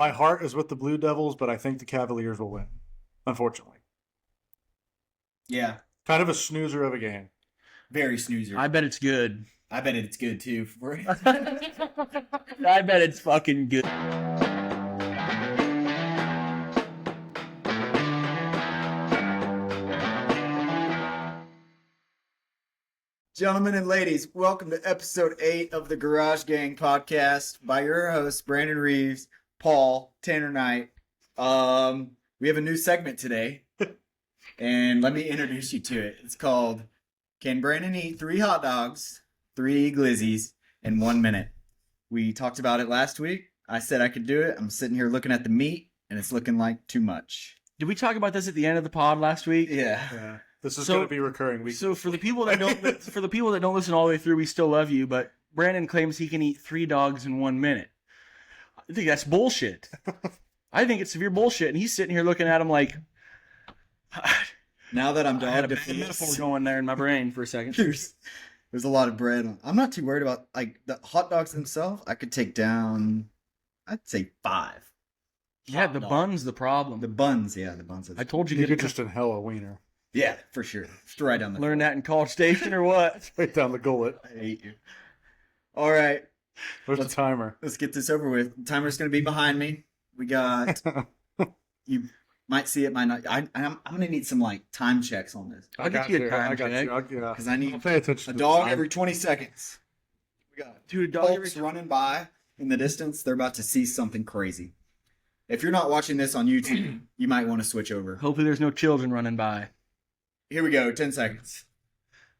My heart is with the Blue Devils, but I think the Cavaliers will win, unfortunately. Yeah. Kind of a snoozer of a game. Very snoozer. I bet it's good. I bet it's good, too. I bet it's fucking good. Gentlemen and ladies, welcome to episode 8 of the Garage Gang podcast by your hosts, Brandon Reeves, Paul, Tanner Knight. We have a new segment today, and let me introduce you to it. It's called, Can Brandon Eat 3 Hot Dogs, 3 Glizzys, in 1 minute? We talked about it last week. I said I could do it. I'm sitting here looking at the meat, and it's looking like too much. Did we talk about this at the end of the pod last week? Yeah. This is going to be recurring. So for the people that don't listen all the way through, we still love you. But Brandon claims he can eat 3 dogs in 1 minute. I think that's bullshit. I think it's severe bullshit. And he's sitting here looking at him like, Now that I'm I had a dog bad metaphor going there in my brain for a second. There's a lot of bread. I'm not too worried about like the hot dogs themselves. I could take down, I'd say 5. Yeah, the bun's the problem. The buns, yeah, the buns. I told you You to could just inhale a wiener. Yeah, for sure. Just right down the. learn that in College Station or what? Right down the gullet. I hate you. All right, Where's the timer? let's get this over with. The timer's gonna be behind me. We got. You might see it, might not. I'm gonna need some like time checks on this I'll get you a time I got check. you. Yeah. because I need I'll pay attention a to the dog time. every 20 seconds. We got Dude, a dog every folks running by in the distance. They're about to see something crazy. If you're not watching this on YouTube, you might want to switch over. Hopefully there's no children running by. Here we go. 10 seconds.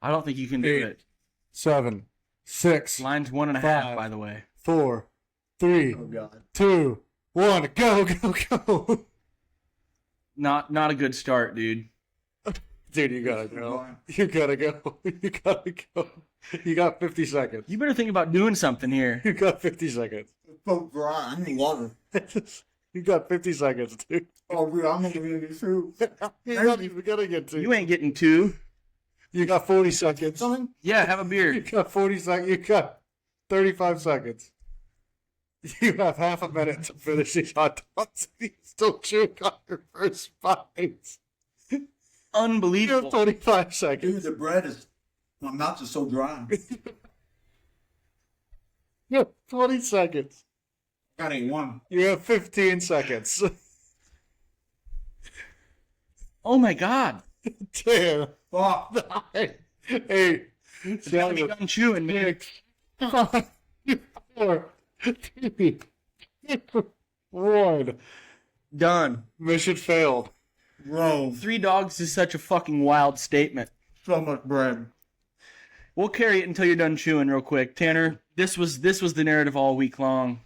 I don't think you can do 8, it. 7, 6, Line's 1.5, 5. by the way. 4, 3, Oh God. 2, 1, go, go, go. Not a good start, dude. Dude, you gotta go. You gotta go. You gotta go. You got 50 seconds. You better think about doing something here. You got 50 seconds. So dry. I need water. You got 50 seconds, dude. Oh, dude, I'm gonna get this too. You're not even gonna get to. You ain't getting 2. You got 40 seconds. Yeah, have a You beer. got 40 seconds. You got 35 seconds. You have half a minute to finish these hot dogs. You still chewing on your first bites. You have Unbelievable. 25 Dude, seconds. the bread is. My mouth is so dry. You have 20 seconds. Got ain't one. You have 15 seconds. Oh my God. 10, Fuck. 9, 8, It's gotta be 7, done chewing, man. 6, 5, 4, 3, 2, 1. Done. Mission failed. Bro, 3 dogs is such a fucking wild statement. so much bread. We'll carry it until you're done chewing real quick. Tanner, this was the narrative all week long.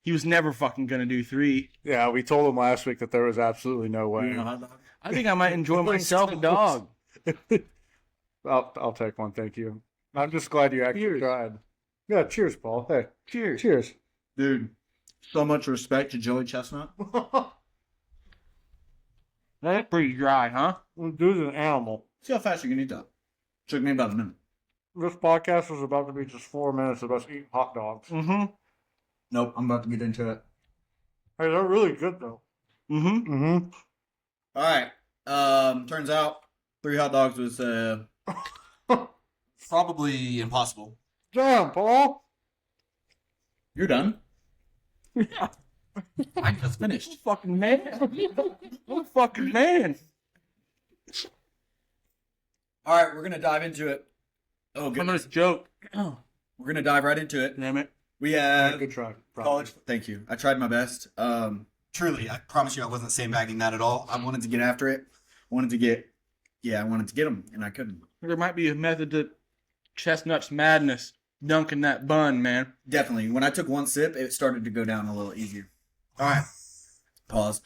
He was never fucking gonna do 3. Yeah, we told him last week that there was absolutely no way. I think I might enjoy myself a dog. I'll take one, thank you. I'm just glad you actually Cheers. tried. Yeah, cheers, Paul. Hey, Cheers. cheers. Dude, so much respect to Joey Chestnut. That's pretty dry, huh? Dude's an animal. See how fast you can eat that. Took me about a minute. This podcast was about to be just 4 minutes of us eating hot dogs. Mm-hmm. Nope, I'm about to get into it. Hey, they're really good though. Mm-hmm. Mm-hmm. All right. Turns out 3 hot dogs was probably impossible. Damn, Paul. You're done. Yeah. I just finished. Fucking man. What a fucking man. All right, we're gonna dive into it. Oh, I'm goodness. gonna joke. Oh, We're gonna dive right into it. damn it. We have Good try. college. Thank you. I tried my best. Truly, I promise you, I wasn't sandbagging that at all. I wanted to get after it. I wanted to get them, and I couldn't. There might be a method to Chestnut's madness. Dunking that bun, man. Definitely. When I took one sip, it started to go down a little easier. All right. Pause.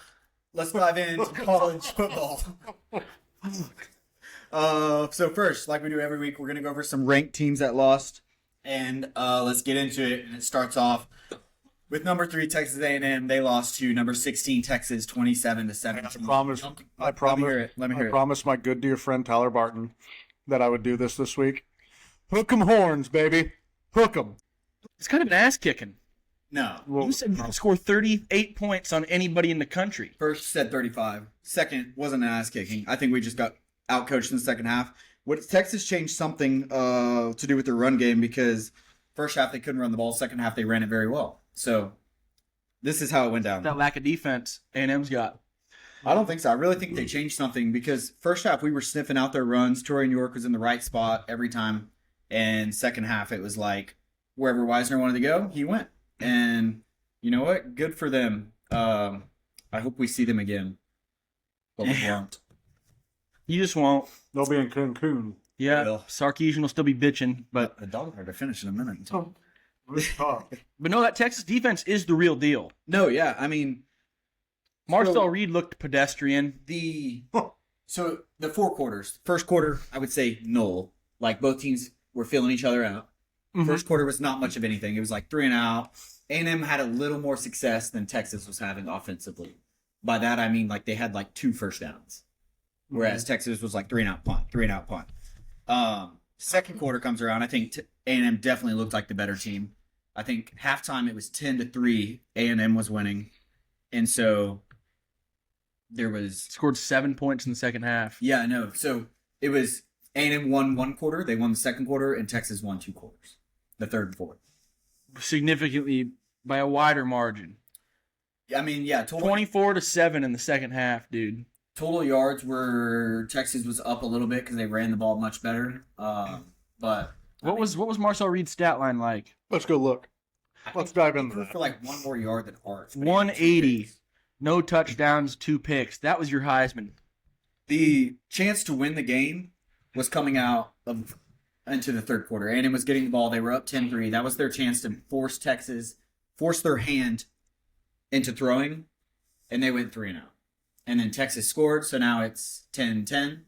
Let's dive into college football. So first, like we do every week, we're going to go over some ranked teams that lost. And let's get into it. And it starts off with number 3, Texas A&M. They lost to number 16, Texas, 27-17. I promised my good dear friend Tyler Barton that I would do this week. Hook 'em horns, baby. Hook 'em. It's kind of an ass kicking. No. Well, You said you could score 38 points on anybody in the country. First said 35. Second wasn't an ass kicking. I think we just got outcoached in the second half. What Texas changed something to do with their run game because first half they couldn't run the ball. Second half they ran it very well. So this is how it went down. That lack of defense A&M's got. I don't think so. I really think they changed something because first half we were sniffing out their runs. Torian York was in the right spot every time. And second half it was like wherever Wisner wanted to go, he went. And you know what? Good for them. I hope we see them again. But we won't. You just won't. they'll be in Cancun. Yeah, Will. Sarkeesian will still be bitching, but The dog are to finish in a minute. but no, that Texas defense is the real deal. No, yeah. I mean, Marcel So- Reed looked pedestrian. So the 4 quarters. First quarter, I would say null. Like both teams were feeling each other out. Mhm. First quarter was not much of anything. It was like 3 and out. A&M had a little more success than Texas was having offensively. By that I mean like they had like 2 first downs, whereas Texas was like 3 and out punt, 3 and out punt. Second quarter comes around. I think A&M definitely looked like the better team. I think halftime it was 10-3. A&M was winning, and so there was Scored 7 points in the second half. yeah, no. So it was A&M won 1 quarter, they won the second quarter, and Texas won 2 quarters, the third and fourth. Significantly by a wider margin. I mean, yeah, 24-7 in the second half, dude. total yards were Texas was up a little bit because they ran the ball much better. But What was Marcel Reed's stat line like? Let's go look. Let's dive into for that. like 1 more yard than ours? 180. No touchdowns, 2 picks. That was your Heisman. The chance to win the game was coming out of into the third quarter. A&M was getting the ball. They were up 10-3. That was their chance to force their hand into throwing, and they went 3 and out. And then Texas scored, so now it's 10-10.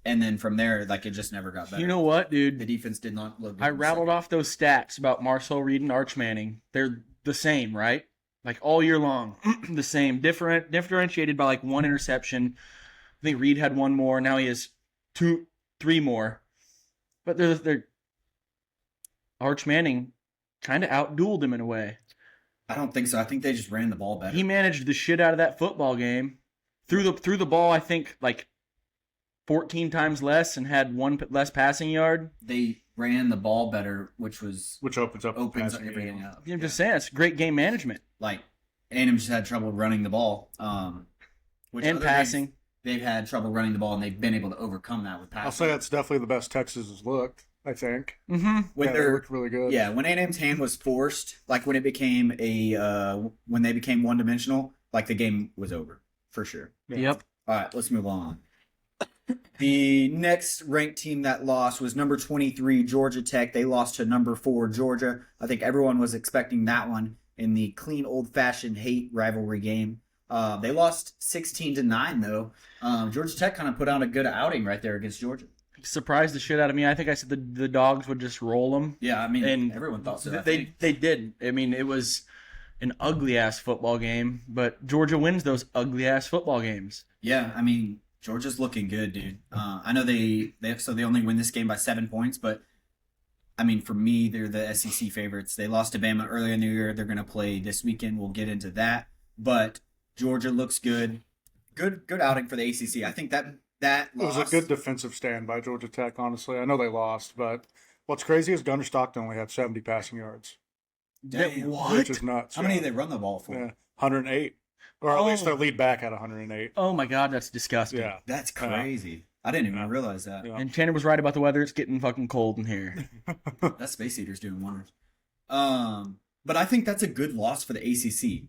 And then from there, like, it just never got better. You know what, The dude? defense did not look good. I rattled off those stats about Marcel Reed and Arch Manning. They're the same, right? Like all year long, the same. Differentiated by like 1 interception. I think Reed had 1 more. Now he has 3 more. But they're Arch Manning kind of outdueled him in a way. I don't think so. I think they just ran the ball better. He managed the shit out of that football game. Threw the ball, I think, like 14 times less and had 1 less passing yard. They ran the ball better, which Opens up the opens passing everything game. up. I'm just saying, it's great game management Like, A&M just had trouble running the ball. Which and other passing. games, they've had trouble running the ball, and they've been able to overcome that with passing. I'll say that's definitely the best Texas has looked, I think. Mm-hmm. when Yeah, they they're looked really good. yeah, when A&M's hand was forced, like when it became when they became one-dimensional, like the game was over for sure. Yeah. Yep. All right, let's move on. The next ranked team that lost was number 23, Georgia Tech. They lost to number 4, Georgia. I think everyone was expecting that one in the clean, old-fashioned hate rivalry game. They lost 16-9, though. Georgia Tech kind of put on a good outing right there against Georgia. Surprised the shit out of me. I think I said the dogs would just roll them. Yeah, I mean, And everyone thought so. I They think. they did. I mean, it was an ugly ass football game, but Georgia wins those ugly ass football games. Yeah, I mean, Georgia's looking good, dude. I know they only win this game by 7 points, but I mean, for me, they're the SEC favorites. They lost to Bama earlier in the year. They're going to play this weekend. We'll get into that, but Georgia looks good. Good outing for the ACC. I think that It was loss, a good defensive stand by Georgia Tech, honestly. I know they lost, but what's crazy is Gunnar Stockton only had 70 passing yards, Damn. which is nuts. How many did they run the ball for? Yeah, 108. Or at least their lead back had 108. Oh my god, that's disgusting. Yeah. That's crazy. I didn't even realize that. Yeah. And Tanner was right about the weather. It's getting fucking cold in here. That Space Eater's doing wonders. But I think that's a good loss for the ACC.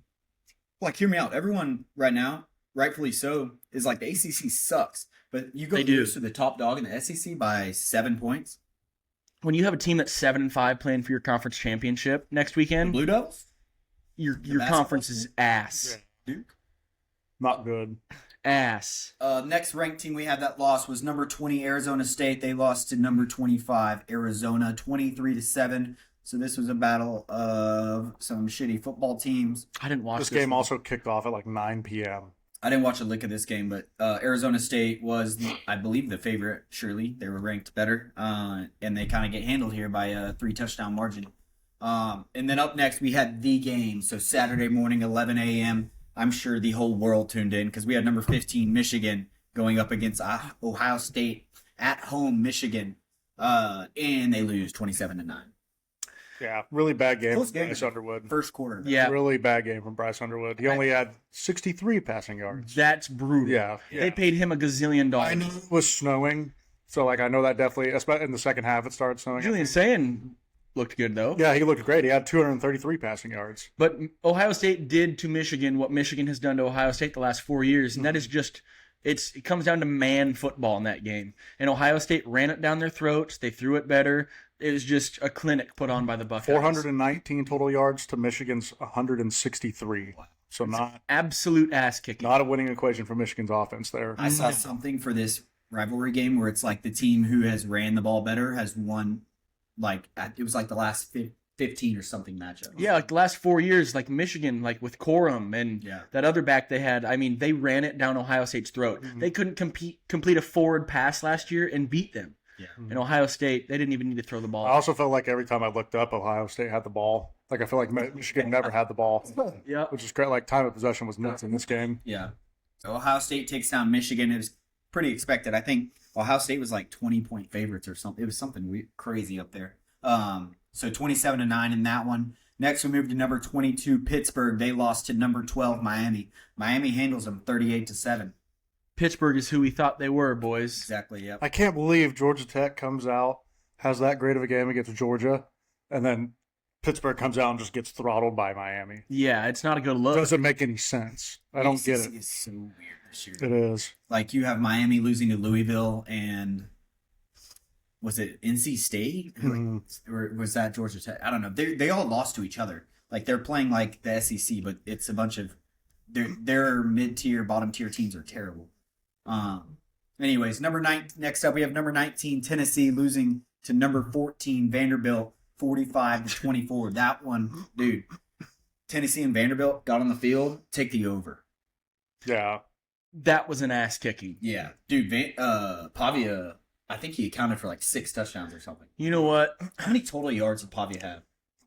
Like, hear me out. Everyone right now, rightfully so, is like the ACC sucks. But you go They do. lose to the top dog in the SEC by 7 points. When you have a team that's 7-5 playing for your conference championship next weekend, Blue Devils? your basketball conference is ass. Duke? Not good. Ass. Next ranked team we had that loss was number 20, Arizona State. They lost to number 25, Arizona, 23-7. So this was a battle of some shitty football teams. I didn't watch This game also kicked off at like 9 p.m. I didn't watch a lick of this game, but Arizona State was, I believe, the favorite. Surely they were ranked better, and they kind of get handled here by a 3-touchdown margin. And then up next, we had the game. So Saturday morning, 11 a.m. I'm sure the whole world tuned in because we had number 15, Michigan, going up against Ohio State at home, Michigan. And they lose 27-9. Yeah, really bad game Close from game. Bryce Underwood. First quarter. Yeah, Really bad game from Bryce Underwood. He only had 63 passing yards. that's brutal. Yeah. They paid him a gazillion I dollars. knew it was snowing, so I know that definitely, especially in the second half, it started snowing. Julian Sayin looked good though. Yeah, he looked great. He had 233 passing yards. But Ohio State did to Michigan what Michigan has done to Ohio State the last 4 years, and that is just it comes down to man football in that game. And Ohio State ran it down their throats. They threw it better. It was just a clinic put on by the Buckeyes. 419 total yards to Michigan's 163. So not Absolute ass kicking. a winning equation for Michigan's offense there. I saw something for this rivalry game where it's like the team who has ran the ball better has won, like, it was like the last 15 or something matchup. Yeah, like the last 4 years, like Michigan, like with Corum and Yeah. that other back they had. I mean, they ran it down Ohio State's throat. They couldn't complete a forward pass last year and beat them. Yeah. And Ohio State, they didn't even need to throw the ball. I also felt like every time I looked up, Ohio State had the ball. Like, I feel like Michigan never had the ball, Yeah. which is great. Like, time of possession was nuts in this game. Yeah. So Ohio State takes down Michigan. It was pretty expected. I think Ohio State was like 20-point favorites or something. It was something crazy up there. So 27-9 in that one. Next, we move to number 22, Pittsburgh. They lost to number 12, Miami. Miami handles them 38-7. Pittsburgh is who we thought they were, boys. Exactly. Yep. I can't believe Georgia Tech comes out, has that great of a game against Georgia, and then Pittsburgh comes out and just gets throttled by Miami. Yeah, it's not a good look. Doesn't make any sense. I don't get ACC it. is so weird this year. It is. Like, you have Miami losing to Louisville and was it NC State? Mhm. Or was that Georgia Tech? I don't know. They all lost to each other. Like, they're playing like the SEC, but it's a bunch of their mid-tier, bottom-tier teams are terrible. Anyways, next up we have number 19, Tennessee, losing to number 14, Vanderbilt, 45-24. That one, dude. Tennessee and Vanderbilt got on the field, take the over. Yeah. That was an ass kicking. Yeah, dude. Pavia, I think he accounted for like 6 touchdowns or something. You know what? How many total yards did Pavia have?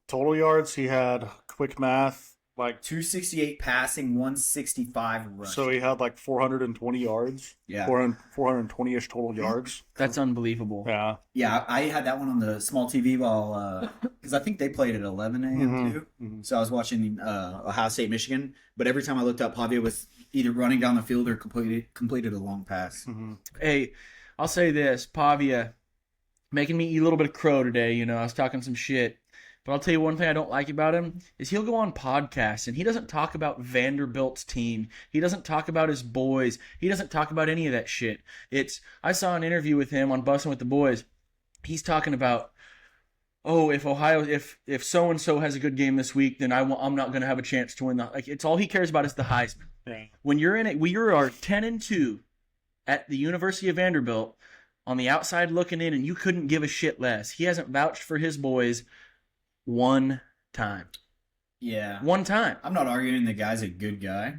Total yards, he had quick math, like 268 passing, 165 rushing. so he had like 420 yards. Yeah. 420-ish total yards. That's unbelievable. Yeah. Yeah, I had that one on the small TV while because I think they played at 11 a.m. too. Mhm. So I was watching Ohio State Michigan, but every time I looked up, Pavia was either running down the field or completed a long pass. Mhm. Hey, I'll say this, Pavia, making me eat a little bit of crow today. You know, I was talking some shit. But I'll tell you one thing I don't like about him is he'll go on podcasts and he doesn't talk about Vanderbilt's team. He doesn't talk about his boys. He doesn't talk about any of that shit. I saw an interview with him on Bussin' with the Boys. He's talking about, oh, if so and so has a good game this week, then I'm not going to have a chance to win the. Like, it's all he cares about is the Heisman. Yeah. When you're in it, we are 10-2 at the University of Vanderbilt on the outside looking in, and you couldn't give a shit less. He hasn't vouched for his boys one time. Yeah. One time. I'm not arguing the guy's a good guy.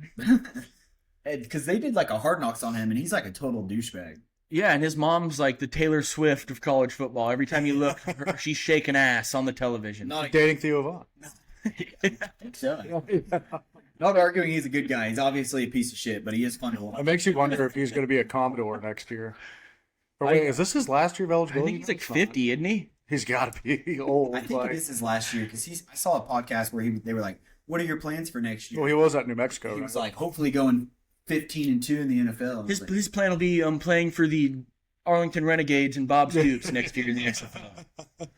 Because they did like a Hard Knocks on him, and he's like a total douchebag. Yeah, and his mom's like the Taylor Swift of college football. Every time you look, she's shaking ass on the television. Not, Dating Theo Vaughn. not arguing he's a good guy. He's obviously a piece of shit, but he is fun to watch. It makes you wonder if he's going to be a Commodore next year. Or wait, is this his last year of I eligibility? think he's like 50, isn't he? He's got to be old. I think like, it is his last year because I saw a podcast where they were like, "What are your plans for next year?" Well, he was at New Mexico. He was right? like, "Hopefully going 15-2 in the NFL." I was His like, his plan will be playing for the Arlington Renegades and Bob Stoops next year in the XFL.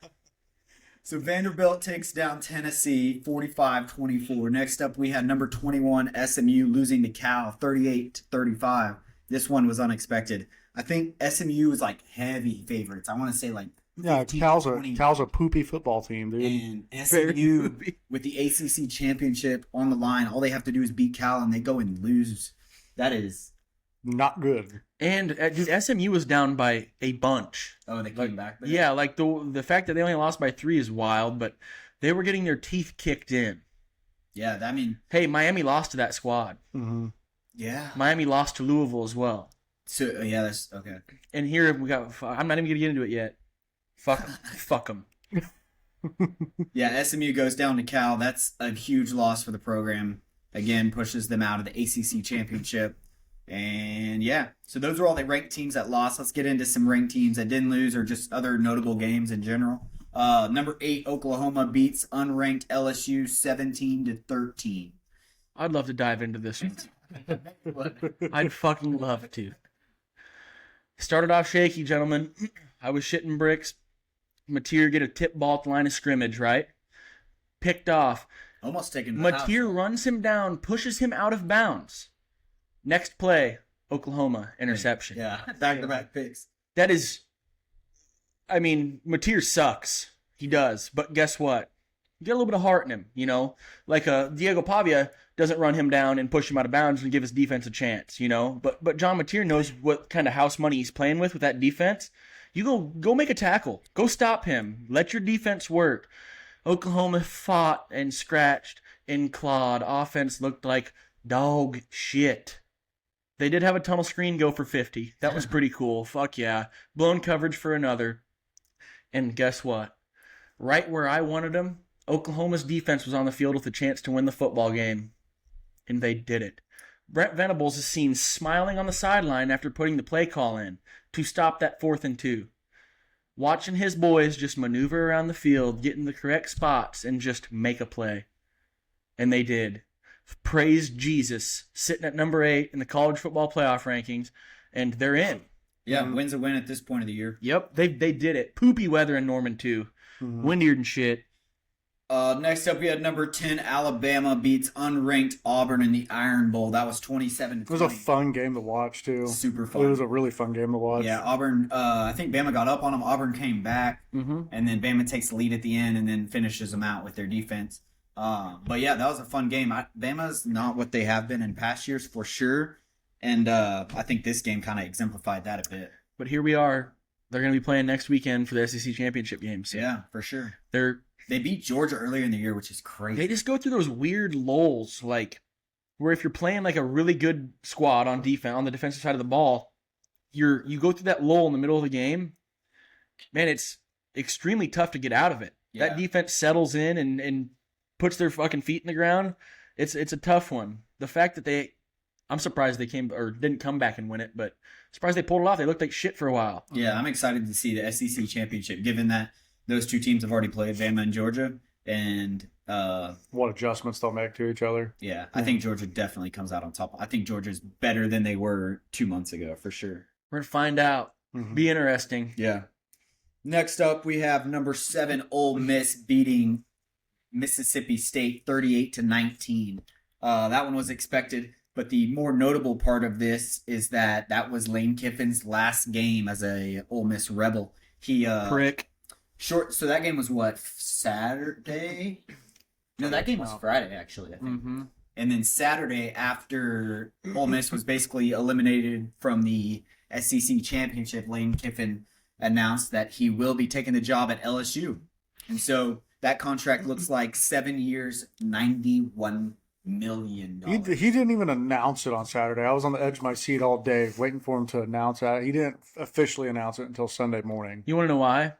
So Vanderbilt takes down Tennessee 45-24. Next up, we had number 21 SMU losing to Cal 38-35. This one was unexpected. I think SMU was like heavy favorites. I want to say like Yeah, 15, Cal's 20. a poopy football team, dude. And SMU with the ACC championship on the line, all they have to do is beat Cal and they go and lose. That is Not good. And dude, SMU was down by a bunch. they came back. There. Yeah, like the fact that they only lost by 3 is wild, but they were getting their teeth kicked in. Yeah, I mean, Hey, Miami lost to that squad. Mm-hmm. yeah. Miami lost to Louisville as well. So yeah, that's okay. And here we got. I'm not even gonna get into it yet. Fuck 'em. Yeah, SMU goes down to Cal. That's a huge loss for the program. Again, pushes them out of the ACC championship. And yeah, so those are all the ranked teams that lost. Let's get into some ranked teams that didn't lose or just other notable games in general. Number 8, Oklahoma beats unranked LSU 17-13. I'd love to dive into this one. I'd fucking love to. Started off shaky, gentlemen. I was shitting bricks. Mateer get a tip ball at the line of scrimmage, right? Picked off. Almost taken the Mateer runs him down, pushes him out of bounds. Next play, Oklahoma interception. Yeah, back-to-back picks. That is, I mean, Mateer sucks. He does. But guess what? You get a little bit of heart in him, you know? Like Diego Pavia doesn't run him down and push him out of bounds and give his defense a chance, you know? But John Mateer knows what kind of house money he's playing with that defense. You go make a tackle. Go stop him. Let your defense work. Oklahoma fought and scratched and clawed. Offense looked like dog shit. They did have a tunnel screen go for 50. That was pretty cool. Fuck yeah. Blown coverage for another. And guess what? Right where I wanted them, Oklahoma's defense was on the field with a chance to win the football game. And they did it. Brent Venables is seen smiling on the sideline after putting the play call in to stop that 4th and 2. Watching his boys just maneuver around the field, get in the correct spots, and just make a play. And they did. Praise Jesus, sitting at number 8 in the college football playoff rankings, and they're in. Yeah, win's a win at this point of the year. Yep, they did it. Poopy weather in Norman, too. Windier and shit. Next up, we had number 10, Alabama beats unranked Auburn in the Iron Bowl. That was 27-20. It was a fun game to watch, too. Super fun. It was a really fun game to watch. Yeah, Auburn, I think Bama got up on them. Auburn came back, and then Bama takes the lead at the end and then finishes them out with their defense. But yeah, that was a fun game. Bama's not what they have been in past years for sure. And I think this game kind of exemplified that a bit. But here we are. They're going to be playing next weekend for the SEC championship games. Yeah, for sure. They beat Georgia earlier in the year, which is crazy. They just go through those weird lulls, like where if you're playing like a really good squad on defense on the defensive side of the ball, you go through that lull in the middle of the game. Man, it's extremely tough to get out of it. Yeah. That defense settles in and puts their fucking feet in the ground. It's a tough one. The fact that I'm surprised they didn't come back and win it, but surprised they pulled it off. They looked like shit for a while. Yeah, I'm excited to see the SEC championship, given that those two teams have already played, Bama and Georgia, and what adjustments they'll make to each other. Yeah, I think Georgia definitely comes out on top. I think Georgia's better than they were 2 months ago, for sure. We're going to find out. Be interesting. Yeah. Next up, we have number 7, Ole Miss beating Mississippi State 38-19. That one was expected, but the more notable part of this is that was Lane Kiffin's last game as a Ole Miss Rebel. He Prick. So that game was what, Saturday? No, that game was Friday, actually, I think. And then Saturday, after Ole Miss was basically eliminated from the SEC championship, Lane Kiffin announced that he will be taking the job at LSU. And so that contract looks like 7 years, $91 million. He didn't even announce it on Saturday. I was on the edge of my seat all day waiting for him to announce that. He didn't officially announce it until Sunday morning. You want to know why?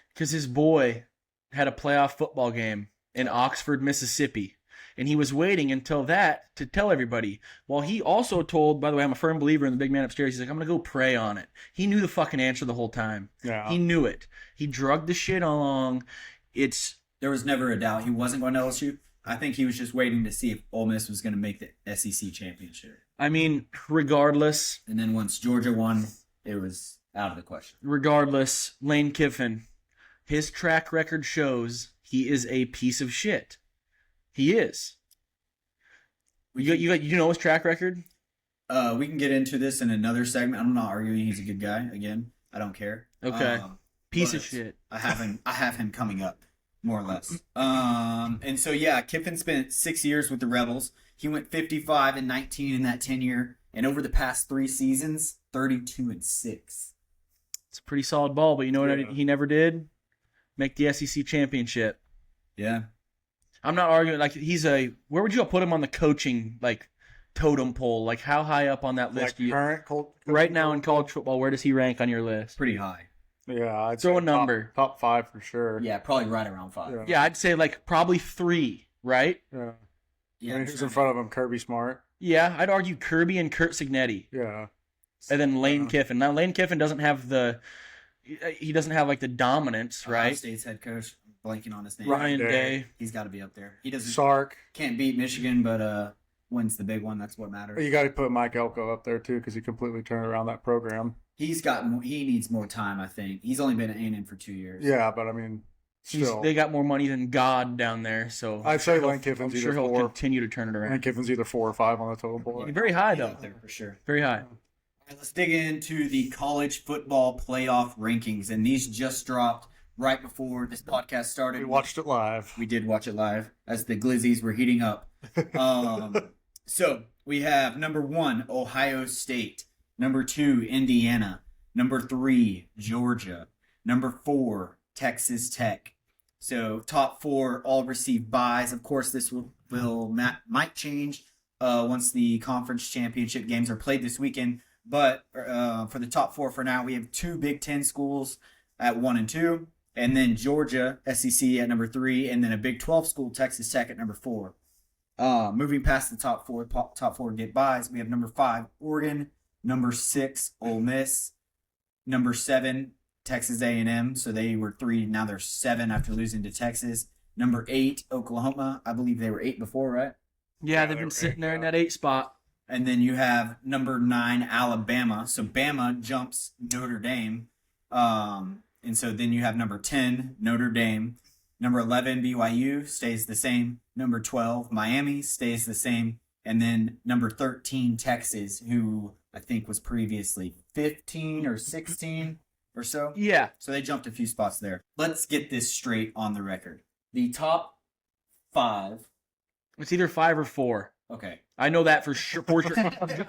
Because his boy had a playoff football game in Oxford, Mississippi. And he was waiting until that to tell everybody. Well, he also told, by the way, I'm a firm believer in the big man upstairs. He's like, I'm going to go pray on it. He knew the fucking answer the whole time. Yeah. He knew it. He drugged the shit along. There was never a doubt he wasn't going to LSU. I think he was just waiting to see if Ole Miss was going to make the SEC championship. I mean, regardless. And then once Georgia won, it was out of the question. Regardless, Lane Kiffin, his track record shows he is a piece of shit. He is. You know his track record? We can get into this in another segment. I'm not arguing he's a good guy. Again, I don't care. Okay. Piece of shit. I have him coming up, more or less. And so yeah, Kiffin spent 6 years with the Rebels. He went 55-19 in that tenure, and over the past 3 seasons, 32-6. It's a pretty solid ball, but you know what he never did? Make the SEC championship. Yeah. I'm not arguing. Like where would you put him on the coaching totem pole? Like how high up on that list? Like current right now in college football, where does he rank on your list? Pretty high. Yeah, I'd Throw say a number. Top 5 for sure. Yeah, probably right around 5. Yeah, I'd say like probably 3, right? Yeah. Yeah, I mean, who's in front of him? Kirby Smart. Yeah, I'd argue Kirby and Kurt Signetti. Yeah. And then Lane Kiffin. Now Lane Kiffin doesn't have like the dominance, Ohio right? State's head coach, blanking on his name. Ryan Day. Day. He's got to be up there. He doesn't Sark. can't beat Michigan, but wins the big one. That's what matters. You got to put Mike Elko up there too, because he completely turned around that program. He needs more time. I think he's only been at A&M for 2 years. Yeah, but I mean, still, They got more money than God down there, so I'd say Lane I'm Kiffin's sure either he'll 4. continue to turn it Lane around. Kiffin's either 4 or 5 on the total board. Very high He's though. up there for sure. Very high. All right, let's dig into the college football playoff rankings, and these just dropped right before this podcast started. We watched it live. We did watch it live as the glizzys were heating up. So we have number 1, Ohio State. Number 2, Indiana. Number 3, Georgia. Number 4, Texas Tech. So top 4 all receive buys. Of course, this might change once the conference championship games are played this weekend. But for the top 4 for now, we have 2 Big Ten schools at 1 and 2. And then Georgia, SEC at number 3, and then a Big 12 school, Texas Tech at number 4. Moving past the top 4 get buys, we have number 5, Oregon, number 6, Ole Miss, number 7, Texas A&M. So they were 3, now they're 7 after losing to Texas. Number 8, Oklahoma. I believe they were 8 before, right? Yeah, they've been sitting there in that 8 spot. And then you have number 9, Alabama. So Bama jumps Notre Dame. And so then you have number 10, Notre Dame. Number 11, BYU stays the same. Number 12, Miami stays the same. And then number 13, Texas, who I think was previously 15 or 16 or so. Yeah. So they jumped a few spots there. Let's get this straight on the record. The top 5. It's either 5 or 4. Okay. I know that for sure.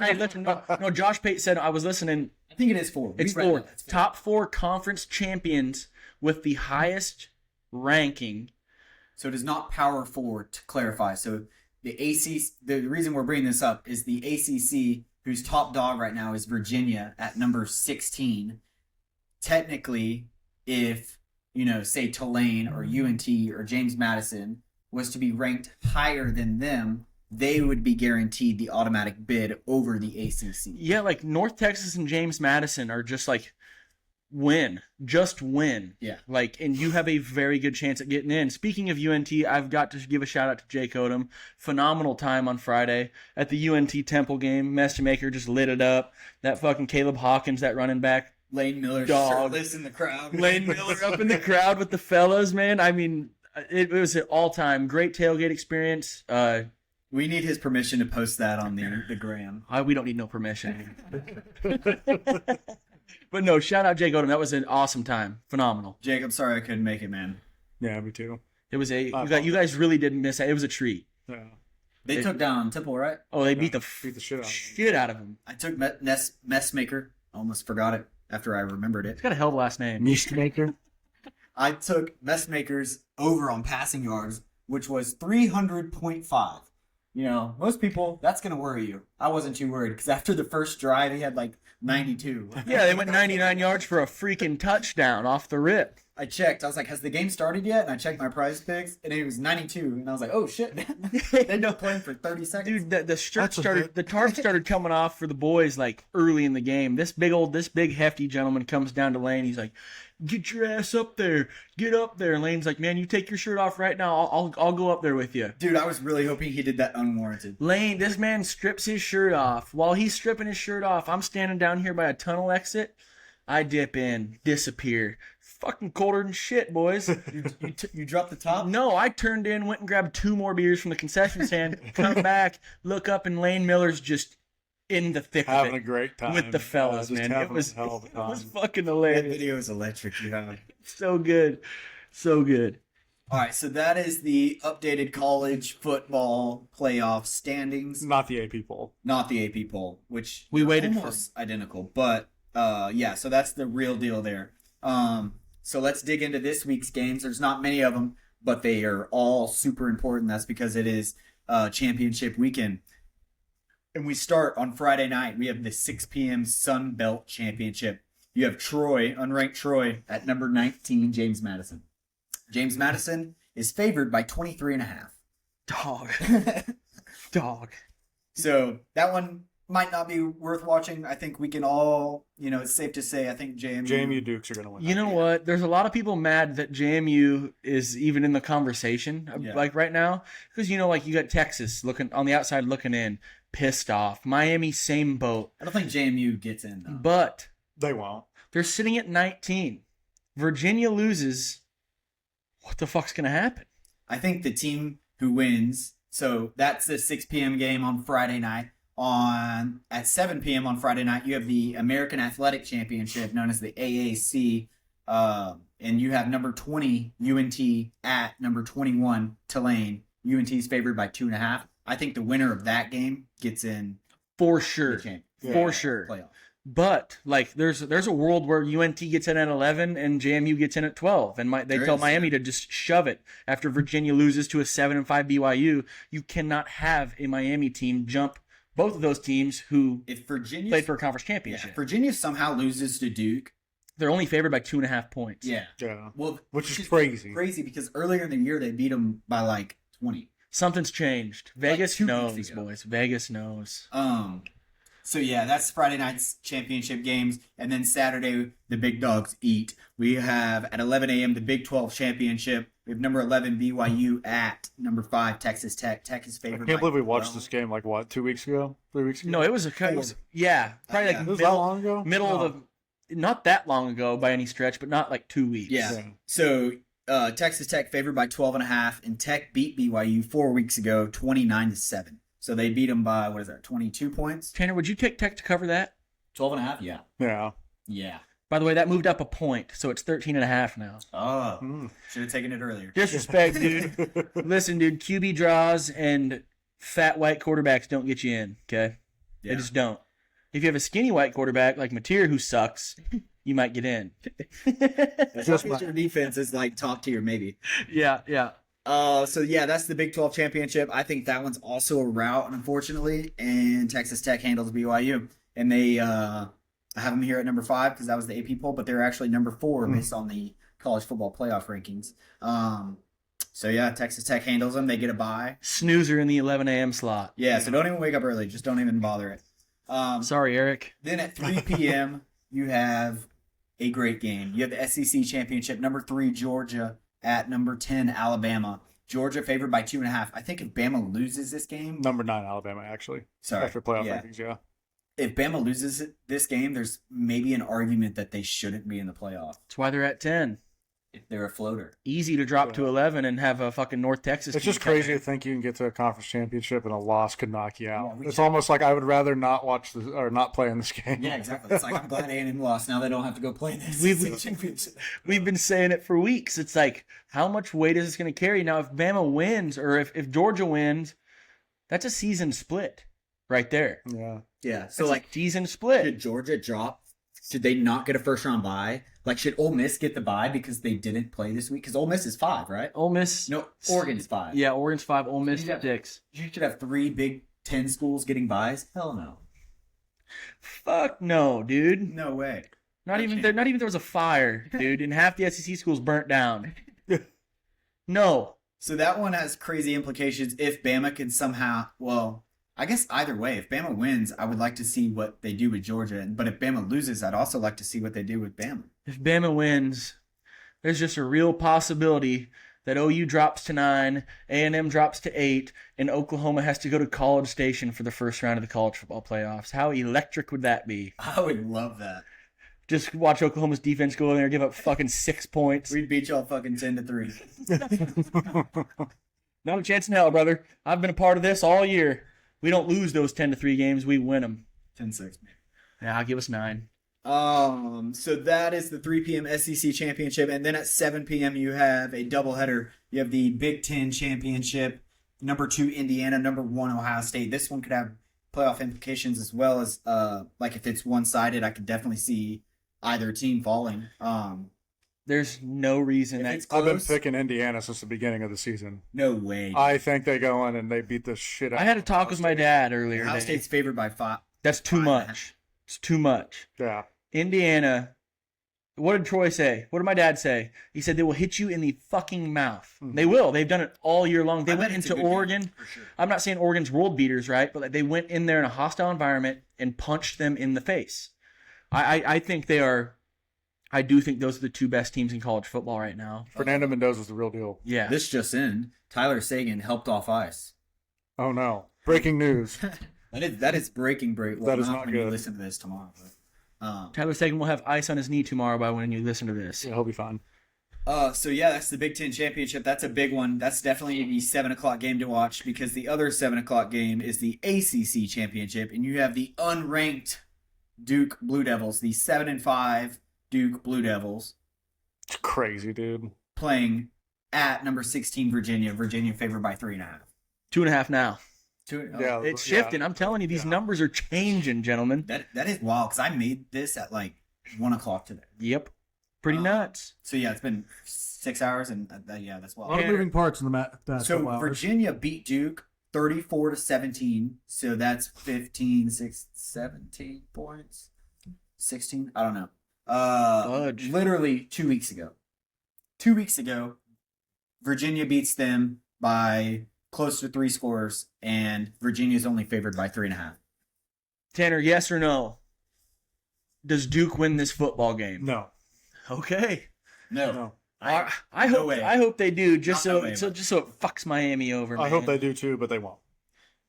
Hey, listen, no, Josh Pate said, I was listening. I think it is 4. It's 4. Top 4 conference champions with the highest ranking. So it is not Power 4, to clarify. So the ACC, the reason we're bringing this up is the ACC, whose top dog right now is Virginia at number 16. Technically, if, say Tulane or UNT or James Madison was to be ranked higher than them, they would be guaranteed the automatic bid over the ACC. Yeah, like North Texas and James Madison are just like win. Yeah. Like, and you have a very good chance at getting in. Speaking of UNT, I've got to give a shout out to Jake Odom. Phenomenal time on Friday at the UNT Temple game. Messmaker just lit it up. That fucking Caleb Hawkins, that running back. Lane Miller Dog. shirtless in the crowd. Lane Miller up in the crowd with the fellas, man. I mean, it was an all-time great tailgate experience. We need his permission to post that on the gram. We don't need no permission. But no, shout out Jake Odom. That was an awesome time. Phenomenal. Jake, I'm sorry I couldn't make it, man. Yeah, me too. It was you guys really didn't miss it. It was a treat. Yeah. They took down Temple, right? Oh, they beat the shit out of him. out of him. I took Messmaker. Almost forgot it after I remembered it. He's got a hell of a last name. Mistmaker. I took Messmaker's over on passing yards, which was 300.5. Most people, that's going to worry you. I wasn't too worried because after the first drive, he had like 92. Yeah, they went 99 yards for a freaking touchdown off the rip. I checked. I was like, has the game started yet? And I checked my prize picks, and it was 92. And I was like, oh, shit. They ended up playing for 30 seconds. Dude, the tarp started coming off for the boys like early in the game. This big hefty gentleman comes down to Lane. He's like, get your ass up there. Get up there. And Lane's like, man, you take your shirt off right now. I'll go up there with you. Dude, I was really hoping he did that unwarranted. Lane, this man strips his shirt off. While he's stripping his shirt off, I'm standing down here by a tunnel exit. I dip in, disappear. Fucking colder than shit, boys. You dropped the top? No, I turned in, went and grabbed 2 more beers from the concession stand, come back, look up, and Lane Miller's just in the thick of it. Having a great time. With the fellas, Just man. having It was a hell of a time. fucking That hilarious. video is electric. So good. So good. All right, so that is the updated college football playoff standings. Not the AP poll. Not the AP poll, which We waited almost identical. But yeah, so that's the real deal there. So let's dig into this week's games. There's not many of them, but they are all super important. That's because it is championship weekend. And we start on Friday night. We have the 6 p.m. Sun Belt Championship. you have Troy, unranked Troy, at number 19, James Madison. James Madison is favored by 23.5. Dog. So that one might not be worth watching. I think we can all, it's safe to say, I think JMU Dukes are going to win. You know what? There's a lot of people mad that JMU is even in the conversation, like right now, because you got Texas looking on the outside, looking in, pissed off. Miami, same boat. I don't think JMU gets in though. But They won't. they're sitting at 19. Virginia loses. What the fuck's gonna happen? I think the team who wins. So that's the 6 p.m. game on Friday night. At 7 p.m. on Friday night, you have the American Athletic Championship, known as the AAC, and you have number 20 UNT at number 21 Tulane. UNT is favored by 2.5. I think the winner of that game gets in For sure. For sure. Playoff. But there's a world where UNT gets in at 11 and JMU gets in at 12, and they tell Miami to just shove it after Virginia loses to a 7-5 BYU. You cannot have a Miami team jump both of those teams who played for a conference championship. If Virginia somehow loses to Duke, they're only favored by 2.5 points. Yeah. Well, which is crazy. Crazy because earlier in the year they beat them by 20. Something's changed. Vegas 2 knows, weeks ago. boys. Vegas knows. So yeah, that's Friday night's championship games, and then Saturday the big dogs eat. We have at 11 a.m. the Big 12 championship. We have number 11 BYU at number 5 Texas Tech. Tech is favored. I can't believe we watched this game 2 weeks ago, 3 weeks ago. No, it was probably it was that long ago. Not that long ago by any stretch, but not 2 weeks. Yeah. So Texas Tech favored by 12.5, and Tech beat BYU 4 weeks ago, 29-7. So they beat them by 22 points. Tanner, would you take Tech to cover that? 12.5. Yeah. Yeah. Yeah. By the way, that moved up a point, so it's 13.5 now. Oh, should have taken it earlier. Disrespect, dude. Listen, dude, QB draws and fat white quarterbacks don't get you in, okay? Yeah. They just don't. If you have a skinny white quarterback like Mateer who sucks, you might get in. Just your defense is top tier, maybe. Yeah. So yeah, that's the Big 12 championship. I think that one's also a rout, unfortunately, and Texas Tech handles BYU, and they I have them here at number 5 because that was the AP poll, but they're actually number 4 based on the college football playoff rankings. So yeah, Texas Tech handles them. They get a bye. Snoozer in the 11 a.m. slot. Yeah, so don't even wake up early. Just don't even bother it. Sorry, Eric. Then at 3 p.m., you have a great game. You have the SEC championship, number 3 Georgia at number 10 Alabama. Georgia favored by 2.5. I think if Bama loses this game, number 9 Alabama actually. Sorry, after playoff rankings, yeah. If Bama loses this game, there's maybe an argument that they shouldn't be in the playoff. That's why they're at 10. If they're a floater. Easy to drop to 11 and have a fucking North Texas. It's just crazy to think you can get to a conference championship and a loss could knock you out. Yeah, it's almost like I would rather not watch this or not play in this game. Yeah, exactly. It's I'm glad A&M lost. Now they don't have to go play this. We've been saying it for weeks. It's how much weight is this going to carry? Now, if Bama wins or if Georgia wins, that's a season split right there. Yeah. Yeah. So season split. Should Georgia drop? Should they not get a first round bye? Should Ole Miss get the bye because they didn't play this week? Because Ole Miss is 5, right? Ole Miss. No, Oregon's 5. Yeah, Oregon's 5. Ole Miss 6. You should have 3 Big 10 schools getting byes. Hell no. Fuck no, dude. No way. Not even there was a fire, dude, and half the SEC schools burnt down. No. So that one has crazy implications if Bama can somehow. Well, I guess either way, if Bama wins, I would like to see what they do with Georgia. But if Bama loses, I'd also like to see what they do with Bama. If Bama wins, there's just a real possibility that OU drops to 9, A&M drops to 8, and Oklahoma has to go to College Station for the first round of the college football playoffs. How electric would that be? I would love that. Just watch Oklahoma's defense go in there and give up fucking 6 points. We'd beat y'all fucking 10-3. Not a chance in hell, brother. I've been a part of this all year. We don't lose those 10-3 games. We win them. 10-6, man. Yeah, give us 9. So that is the 3 p.m. SEC championship, and then at 7 p.m. you have a doubleheader. You have the Big Ten championship, number 2 Indiana, number 1 Ohio State. This one could have playoff implications as well as if it's one-sided, I could definitely see either team falling. There's no reason I've been picking Indiana since the beginning of the season. No way. I think they go in and they beat the shit out. I had a talk with my dad earlier. Ohio State's favored by 5. That's too much. It's too much. Yeah. Indiana What did Troy say? What did my dad say? He said they will hit you in the fucking mouth. They will. They've done it all year long. They I went bet it's a into good game, Oregon. for sure. I'm not saying Oregon's world beaters, right? But they went in there in a hostile environment and punched them in the face. I think they are. I do think those are the two best teams in college football right now. Fernando Mendoza's the real deal. Yeah. This just in: Tyler Sagan helped off ice. Oh no! Breaking news. That is breaking. Well, That is not when you good. listen to this tomorrow. But, Tyler Sagan will have ice on his knee tomorrow by when you listen to this. Yeah, he'll be fine. so yeah, that's the Big Ten championship. That's a big one. That's definitely the 7:00 game to watch because the other 7:00 game is the ACC championship, and you have the unranked Duke Blue Devils, the 7-5 Duke Blue Devils, It's crazy, dude. playing at number 16 Virginia. Virginia favored by 3.5. 2.5 now. Yeah, It's shifting. I'm telling you, these numbers are changing, gentlemen. That is wild because I made this at like 1:00 today. Yep. Pretty nuts. So yeah, it's been 6 hours, and yeah, that's A lot wild. of moving parts in the past So couple hours. Virginia beat Duke 34-17. So that's 15, 6, 17 points. 16. I don't know. Fudge. Literally 2 weeks ago. 2 weeks ago, Virginia beats them by close to 3 scores, and Virginia's only favored by 3.5. Tanner, yes or no? Does Duke win this football game? No. Okay. No. I no hope way. I hope they do just No so way, so but- just so it fucks Miami over. I hope they do too, but they won't.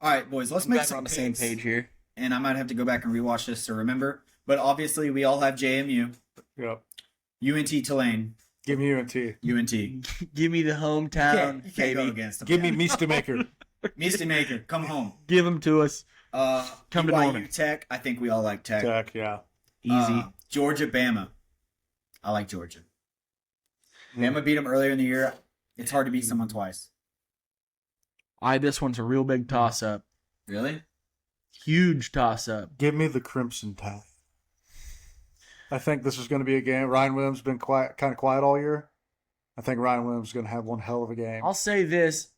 All right, boys, let's I'm make glad we're some on the same picks. page here. And I might have to go back and rewatch this to remember. But obviously, we all have JMU, Yep. UNT Tulane, Give me UNT. UNT. You Give me the hometown, can't baby. go against them. Give me Mista Maker. Misty Maker, come home. Give them to us. Come to BYU Norman. Tech, I think we all like Tech. Tech, yeah. Easy. Georgia, Bama. I like Georgia. Hmm. Bama beat them earlier in the year. It's hard to beat someone twice. This one's a real big toss up. Really? Huge toss up. Give me the Crimson Tide. I think this is going to be a game. Ryan Williams has been kind of quiet all year. I think Ryan Williams is going to have one hell of a game. I'll say this.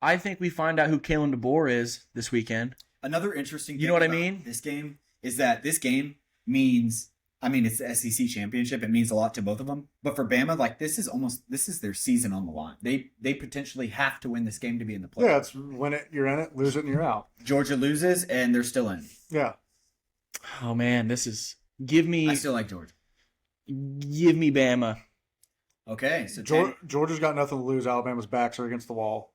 I think we find out who Kalen DeBoer is this weekend. Another interesting thing You know what I about mean? This game is that this game means, it's the SEC championship. It means a lot to both of them. But for Bama, this is their season on the line. They potentially have to win this game to be in the playoffs. Yeah, it's win it, you're in it. Lose it, and you're out. Georgia loses, and they're still in. Yeah. Oh man, this is give me I still like Georgia. Bama. Okay, so Georgia's got nothing to lose. Alabama's backs are against the wall.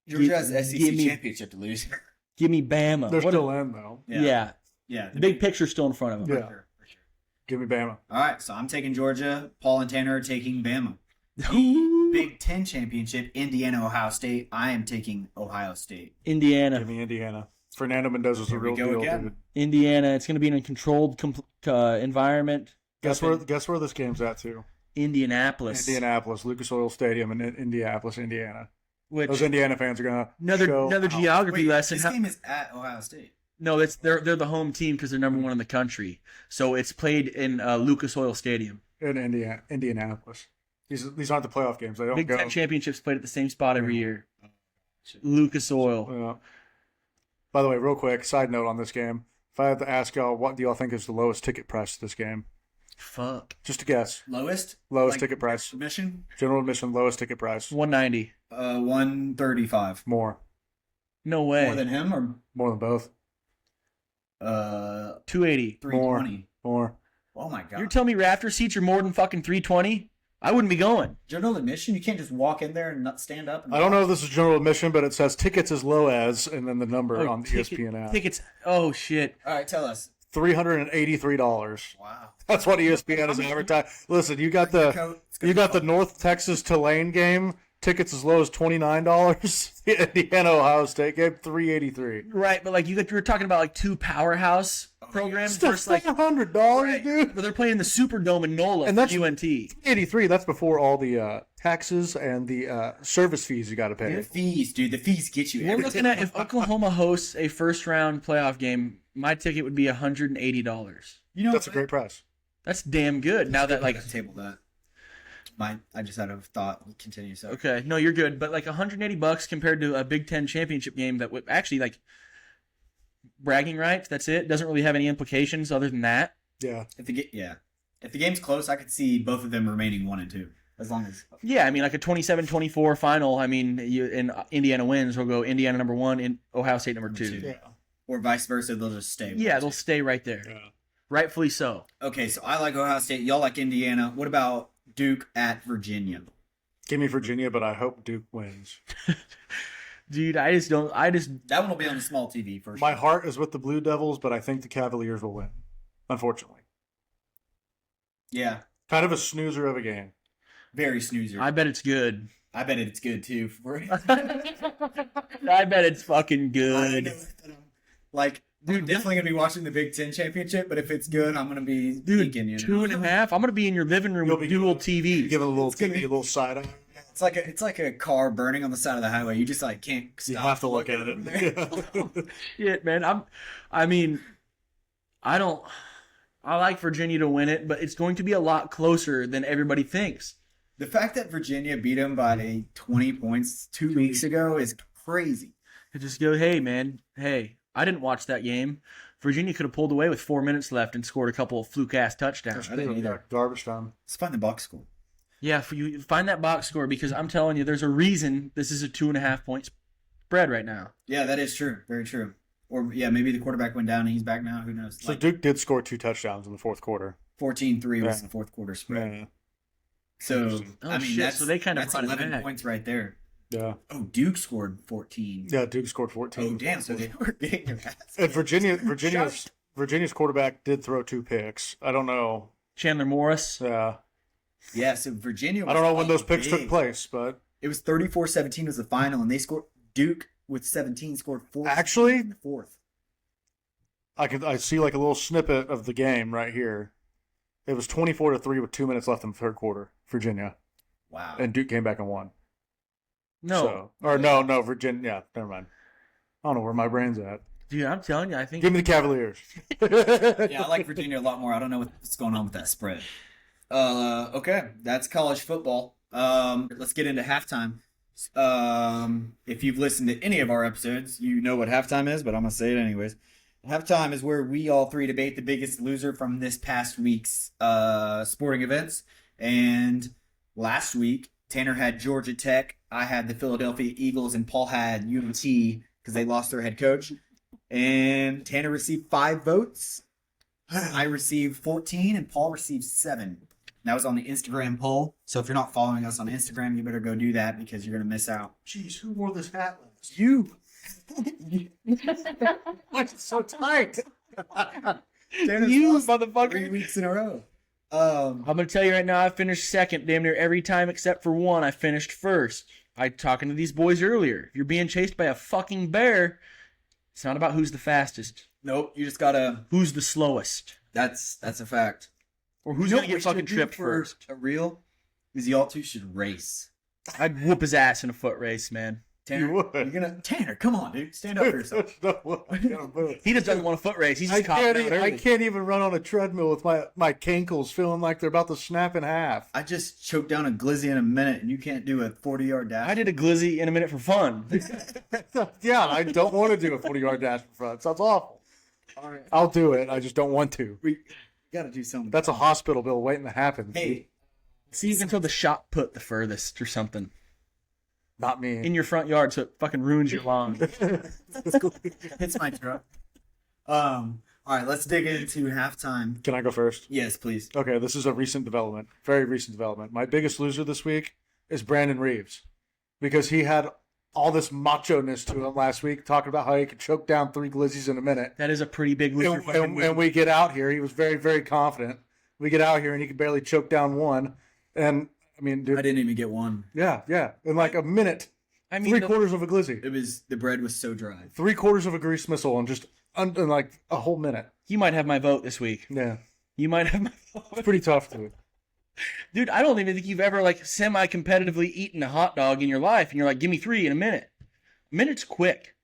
Georgia has the SEC give me- championship to lose. Give me Bama. They're What still in, though. yeah. Yeah. The big picture's still in front of them. Yeah. For sure. Give me Bama. All right, so I'm taking Georgia. Paul and Tanner are taking Bama. Big Ten championship, Indiana, Ohio State. I am taking Ohio State. Give Indiana. me Indiana. Fernando Mendoza's Here a we real go deal, again. dude. Indiana. It's going to be in a controlled environment. Guess where this game's at, too? Indianapolis. Indianapolis, Lucas Oil Stadium in Indianapolis, Indiana. Which Those Indiana fans are going to another geography lesson. This game is at Ohio State. No, they're the home team because they're number one in the country. So it's played in Lucas Oil Stadium. in Indianapolis. These aren't the playoff games. They don't Big go. Ten championships played at the same spot every year. Lucas Oil. Yeah. By the way, real quick, side note on this game. If I had to ask y'all, what do y'all think is the lowest ticket price this game? Fuck. Just a guess. Lowest Ticket price. Admission? General admission, lowest ticket price. 190. 135. More. No way. More than him or More than both. 280. 320? More. Oh my god. You're telling me Raptor seats are more than fucking 320? I wouldn't be going. General admission? You can't just walk in there and not stand up. And I don't know if this is general admission, but it says tickets as low as, and then the number on the ticket- ESPN app. Tickets. Oh shit. All right, tell us. $383. Wow. That's what ESPN is advertising. Listen, you got the North Texas Tulane game. Tickets as low as $29. The Indiana Ohio State game, $383. Right, but like you were talking about like two powerhouse programs Still versus like $400, dude. but they're playing the Superdome in NOLA And for that's- UNT. 83. That's before all the taxes and the service fees you got to pay. The fees, dude. The fees get you We're every looking at if Oklahoma hosts a first round playoff game, my ticket would be $180. You know, That's a great price. That's damn good. Now that like table that. I just had a thought. Continue. So okay, no, you're good, but like $180 compared to a Big Ten championship game that would actually like bragging rights. That's it. Doesn't really have any implications other than that. Yeah. if they get if the game's close, I could see both of them remaining 1 and 2 as long as. Yeah, I mean, like a 27-24 final. I mean, Indiana wins, we'll go Indiana number 1 and Ohio State number 2. Yeah. Or vice versa, they'll just stay. Yeah, they'll stay right there. Yeah. Rightfully so. Okay, so I like Ohio State. Y'all like Indiana. What about Duke at Virginia? Give me Virginia, but I hope Duke wins. Dude, I just don't. That one will be on the small TV for sure. My heart is with the Blue Devils, but I think the Cavaliers will win. Unfortunately, Yeah, kind of a snoozer of a game. very snoozer. I bet it's good. I bet it's good too. I bet it's fucking good. Like, dude, definitely gonna be watching the Big Ten championship. But if it's good, I'm gonna be Dude, peeking, you know? 2.5. I'm gonna be in your living room You'll with be dual You TV. give it a little It's gonna TV, a little side eye. It's like a car burning on the side of the highway. You just like can't stop. You have to look at looking it. over there. Shit, man. I like Virginia to win it, but it's going to be a lot closer than everybody thinks. The fact that Virginia beat them by 20 points 2 weeks ago is crazy. It just go, hey, man, hey, I didn't watch that game. Virginia could have pulled away with 4 minutes left and scored a couple of fluke-ass touchdowns. I didn't either. Garbage time. Let's find the box score. Yeah, for you find that box score because I'm telling you, there's a reason this is a 2.5 point spread right now. Yeah, that is true. Very true. Or, yeah, maybe the quarterback went down and he's back now. Who knows? So Duke did score 2 touchdowns in the fourth quarter. 14-3 was Yeah. the fourth quarter spread. Yeah. So, Oh, I mean, shit, that's, so they kind of that's brought it 11 back. points right there. Yeah. Oh, Duke scored 14. Yeah, Duke scored 14. Oh, damn. So they were getting their ass. And Virginia's quarterback did throw 2 picks. I don't know. Chandler Morris. Yeah. Yeah, so Virginia was I don't know when up those picks big. took place, but It was 34-17 was the final, and they scored. Duke with 17 scored 4 Actually- in the fourth. I see like a little snippet of the game right here. It was 24-3 with 2 minutes left in the third quarter, Virginia, Wow. and Duke came back and won. No. No, Virginia. Yeah, never mind. I don't know where my brain's at. Dude, I'm telling you, I think. Give me the Cavaliers. Yeah, I like Virginia a lot more. I don't know what's going on with that spread. Okay, that's college football. Let's get into halftime. If you've listened to any of our episodes, you know what halftime is, but I'm gonna say it anyways. Halftime is where we all three debate the biggest loser from this past week's sporting events. And last week, Tanner had Georgia Tech, I had the Philadelphia Eagles, and Paul had UNT because they lost their head coach. And Tanner received 5 votes. I received 14, and Paul received 7. That was on the Instagram poll. So if you're not following us on Instagram, you better go do that because you're going to miss out. Jeez, who wore this hat last? You. Why is it so tight? Tanner's You lost motherfucker. 3 weeks in a row. I'm gonna tell you right now, I finished second damn near every time except for one. I finished first. I talking to these boys earlier. If you're being chased by a fucking bear, it's not about who's the fastest, Nope, you just gotta. who's the slowest, That's a fact. or who's You know gonna what we get fucking should do tripped for first. A reel is y'all two should race. I'd whoop his ass in a foot race, man. Tanner, You would. you're gonna Tanner, come on, dude, stand up for yourself. He just doesn't want a foot race. He's I just copping out can't, I early. can't even run on a treadmill with my cankles feeling like they're about to snap in half. I just choked down a glizzy in a minute, and you can't do a 40-yard dash. I did a glizzy in a minute for fun. Yeah, I don't want to do a 40-yard dash in front. Sounds awful. All right, I'll do it. I just don't want to. we gotta do something. That's a hospital bill waiting to happen. Hey, See, you can throw the shot put the furthest or something Not me. in your front yard, so it fucking ruins your lawn. it's my truck. All right, let's dig into halftime. Can I go first? Yes, please. Okay, this is a recent development. Very recent development. My biggest loser this week is Brandon Reeves because he had all this macho-ness to him last week, talking about how he could choke down 3 glizzies in a minute. That is a pretty big loser. And we get out here. He was very, very confident. We get out here and he could barely choke down 1. And I mean, dude, I didn't even get one. yeah, in like a minute, I mean, 3/4 of a glizzy, It was the bread was so dry. 3/4 of a grease missile, and just in like a whole minute. you might have my vote this week. Yeah, You might have my vote. it's pretty tough, dude. Dude, I don't even think you've ever like semi-competitively eaten a hot dog in your life, and you're like, give me 3 in a minute. A minute's quick.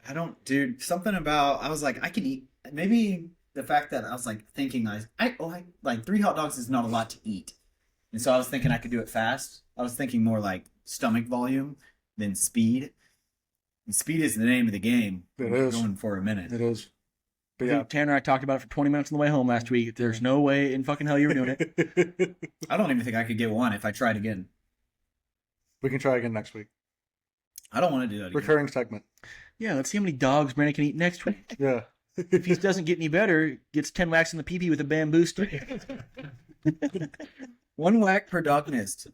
I don't, dude. Something about I was like, I can eat. Maybe the fact that I was like thinking, I like 3 hot dogs is not a lot to eat, and so I was thinking I could do it fast. I was thinking more like stomach volume than speed. And speed is the name of the game. It We're is. going for a minute. It is. But I yeah. think Tanner and I talked about it for 20 minutes on the way home last week. There's no way in fucking hell you were doing it. I don't even think I could get one if I tried again. We can try again next week. I don't want to do that again. Recurring segment. Yeah, let's see how many dogs Brandon can eat next week. Yeah. If he doesn't get any better, gets 10 whacks in the pee-pee with a bamboo stick. One whack per dog missed.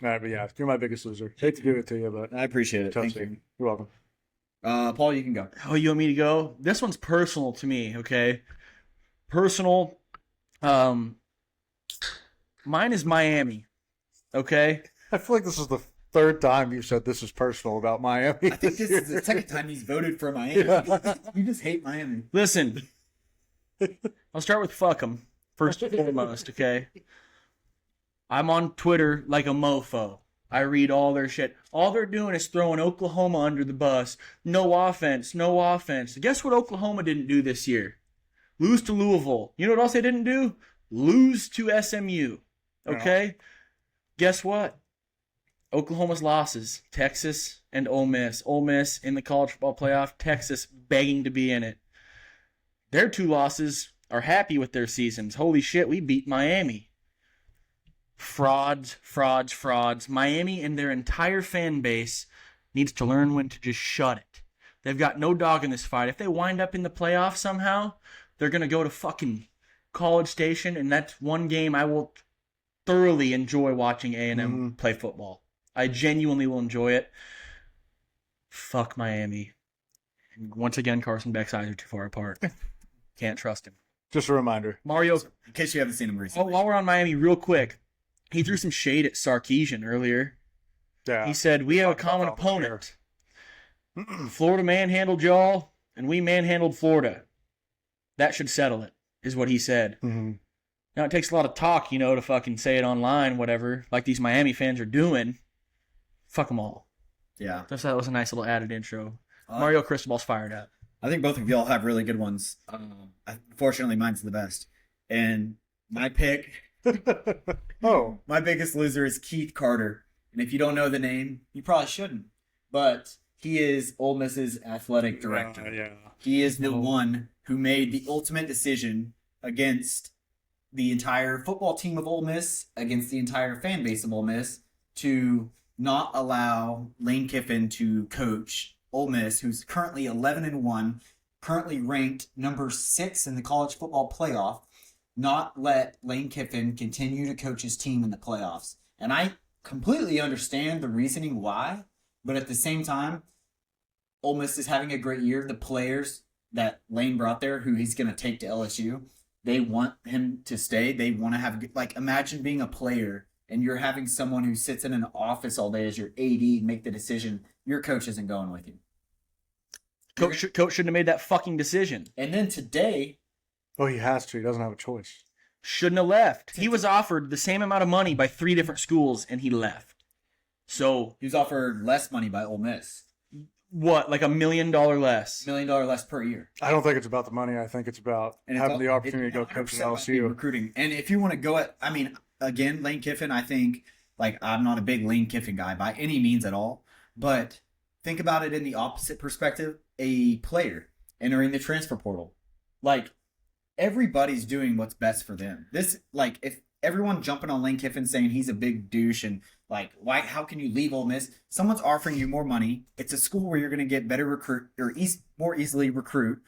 All right, but yeah, you're my biggest loser. Hate to do it to you, but I appreciate it. Thank tough you. You're welcome. Paul, you can go. Oh, you want me to go? This one's personal to me, okay? Personal. Mine is Miami, okay? I feel like this is the third time you said this is personal about Miami. I think this is the second time he's voted for Miami. Yeah. You just hate Miami. Listen, I'll start with fuck 'em first and foremost, okay? I'm on Twitter like a mofo. I read all their shit. All they're doing is throwing Oklahoma under the bus. No offense, no offense. Guess what Oklahoma didn't do this year? Lose to Louisville. You know what else they didn't do? Lose to SMU. Okay? Guess what? Oklahoma's losses, Texas and Ole Miss. Ole Miss in the college football playoff, Texas begging to be in it. Their two losses are happy with their seasons. Holy shit, we beat Miami. Frauds, frauds, frauds. Miami and their entire fan base needs to learn when to just shut it. They've got no dog in this fight. If they wind up in the playoffs somehow, they're going to go to fucking College Station, and that's one game I will thoroughly enjoy watching A&M play football. I genuinely will enjoy it. Fuck Miami. And once again, Carson Beck's eyes are too far apart. Can't trust him. Just a reminder. Mario, In case you haven't seen him recently. while we're on Miami, real quick, he threw some shade at Sarkisian earlier. Yeah. He said, we have a common opponent. Florida manhandled y'all, and we manhandled Florida. That should settle it, is what he said. Mm-hmm. Now, it takes a lot of talk, to fucking say it online, whatever, like these Miami fans are doing. Fuck them all. Yeah. Just thought that was a nice little added intro. Mario Cristobal's fired up. I think both of y'all have really good ones. Unfortunately, mine's the best. And my pick, Oh. my biggest loser is Keith Carter. And if you don't know the name, you probably shouldn't. But he is Ole Miss's athletic director. Yeah. He is the one who made the ultimate decision against the entire football team of Ole Miss, against the entire fan base of Ole Miss, to not allow Lane Kiffin to coach Ole Miss, who's currently 11-1, currently ranked number 6 in the college football playoff, not let Lane Kiffin continue to coach his team in the playoffs. And I completely understand the reasoning why, but at the same time, Ole Miss is having a great year. The players that Lane brought there, who he's going to take to LSU, they want him to stay. They want to have, imagine being a player and you're having someone who sits in an office all day as your AD make the decision. Your coach isn't going with you. Coach shouldn't have made that fucking decision. And then today, Oh, he has to. He doesn't have a choice. Shouldn't have left. He was offered the same amount of money by 3 different schools, and he left. So, he was offered less money by Ole Miss. what, like $1 million less? $1 million less per year. I don't think it's about the money. I think it's about having the opportunity to go coach at LSU. Recruiting. And if you want to go again, Lane Kiffin, I think, I'm not a big Lane Kiffin guy by any means at all. But think about it in the opposite perspective. A player entering the transfer portal. Everybody's doing what's best for them. If everyone jumping on Lane Kiffin saying he's a big douche and why? How can you leave Ole Miss? Someone's offering you more money. It's a school where you're going to get better recruit or more easily recruit.